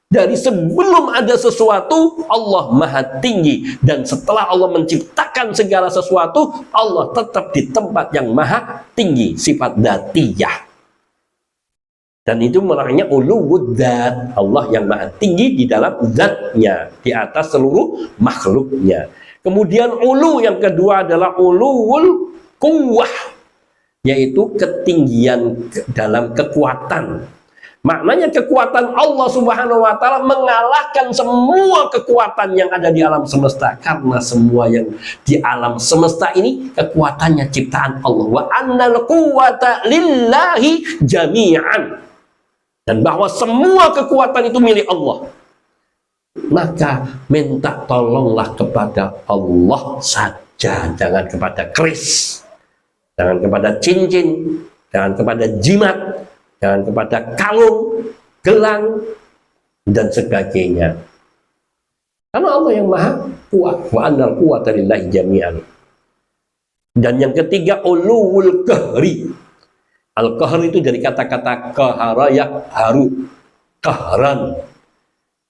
Dari sebelum ada sesuatu, Allah maha tinggi. Dan setelah Allah menciptakan segala sesuatu, Allah tetap di tempat yang maha tinggi. Sifat dzatiyah. Dan itu maknanya uluwud dzat. Allah yang maha tinggi di dalam zatnya, di atas seluruh makhluknya. Kemudian ulu yang kedua adalah uluwul quwwah, yaitu ketinggian dalam kekuatan. Maknanya kekuatan Allah Subhanahu wa Ta'ala mengalahkan semua kekuatan yang ada di alam semesta. Karena semua yang di alam semesta ini kekuatannya ciptaan Allah. Wa annal quwwata lillahi jami'an. dan bahwa semua kekuatan itu milik Allah, maka minta tolonglah kepada Allah saja, jangan kepada keris, jangan kepada cincin, jangan kepada jimat, jangan kepada kalung, gelang, dan sebagainya. Karena Allah yang maha kuat. Wa annal quwwata lillahi jami'an. Dan yang ketiga, uluwul qahri. Al-qahr itu dari kata-kata qahara yaqharu, qahran.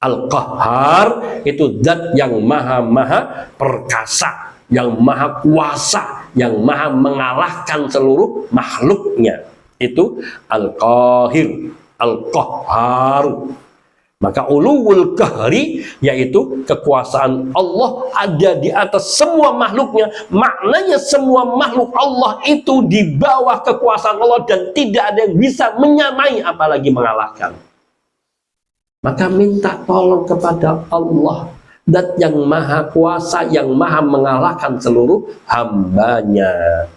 Al-qahhar itu zat yang maha perkasa, yang maha kuasa, yang maha mengalahkan seluruh makhluknya. Itu al-qahir, al-qahhar. Maka uluwul qahri yaitu kekuasaan Allah ada di atas semua makhluknya. Maknanya semua makhluk Allah itu di bawah kekuasaan Allah dan tidak ada yang bisa menyamai apalagi mengalahkan. Maka minta tolong kepada Allah, zat yang maha kuasa, yang maha mengalahkan seluruh hambanya.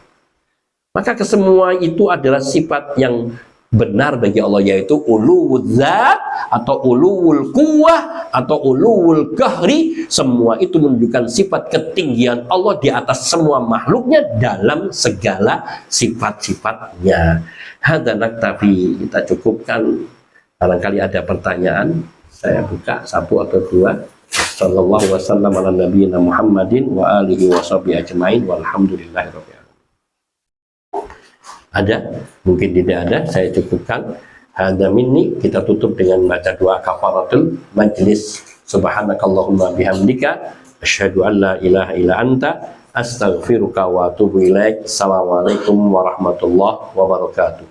Maka kesemua itu adalah sifat yang benar bagi Allah, yaitu uluwul zat atau uluwul quwwah atau uluwul qahri. Semua itu menunjukkan sifat ketinggian Allah di atas semua makhluknya dalam segala sifat-sifatnya. Hadza naktafi, kita cukupkan. Barangkali ada pertanyaan, saya buka satu atau dua. Sallallahu wasallam ala nabiyina Muhammadin wa alihi wa sahbihi ajmain walhamdulillahirabbil alamin. Ada? Mungkin tidak ada, saya cukupkan. Hadza minni, kita tutup dengan baca doa kafaratul majlis. Subhanakallahumma bihamdika asyhadu an la ilaha illa anta astaghfiruka wa atubu ilaik. Assalamualaikum warahmatullahi wabarakatuh.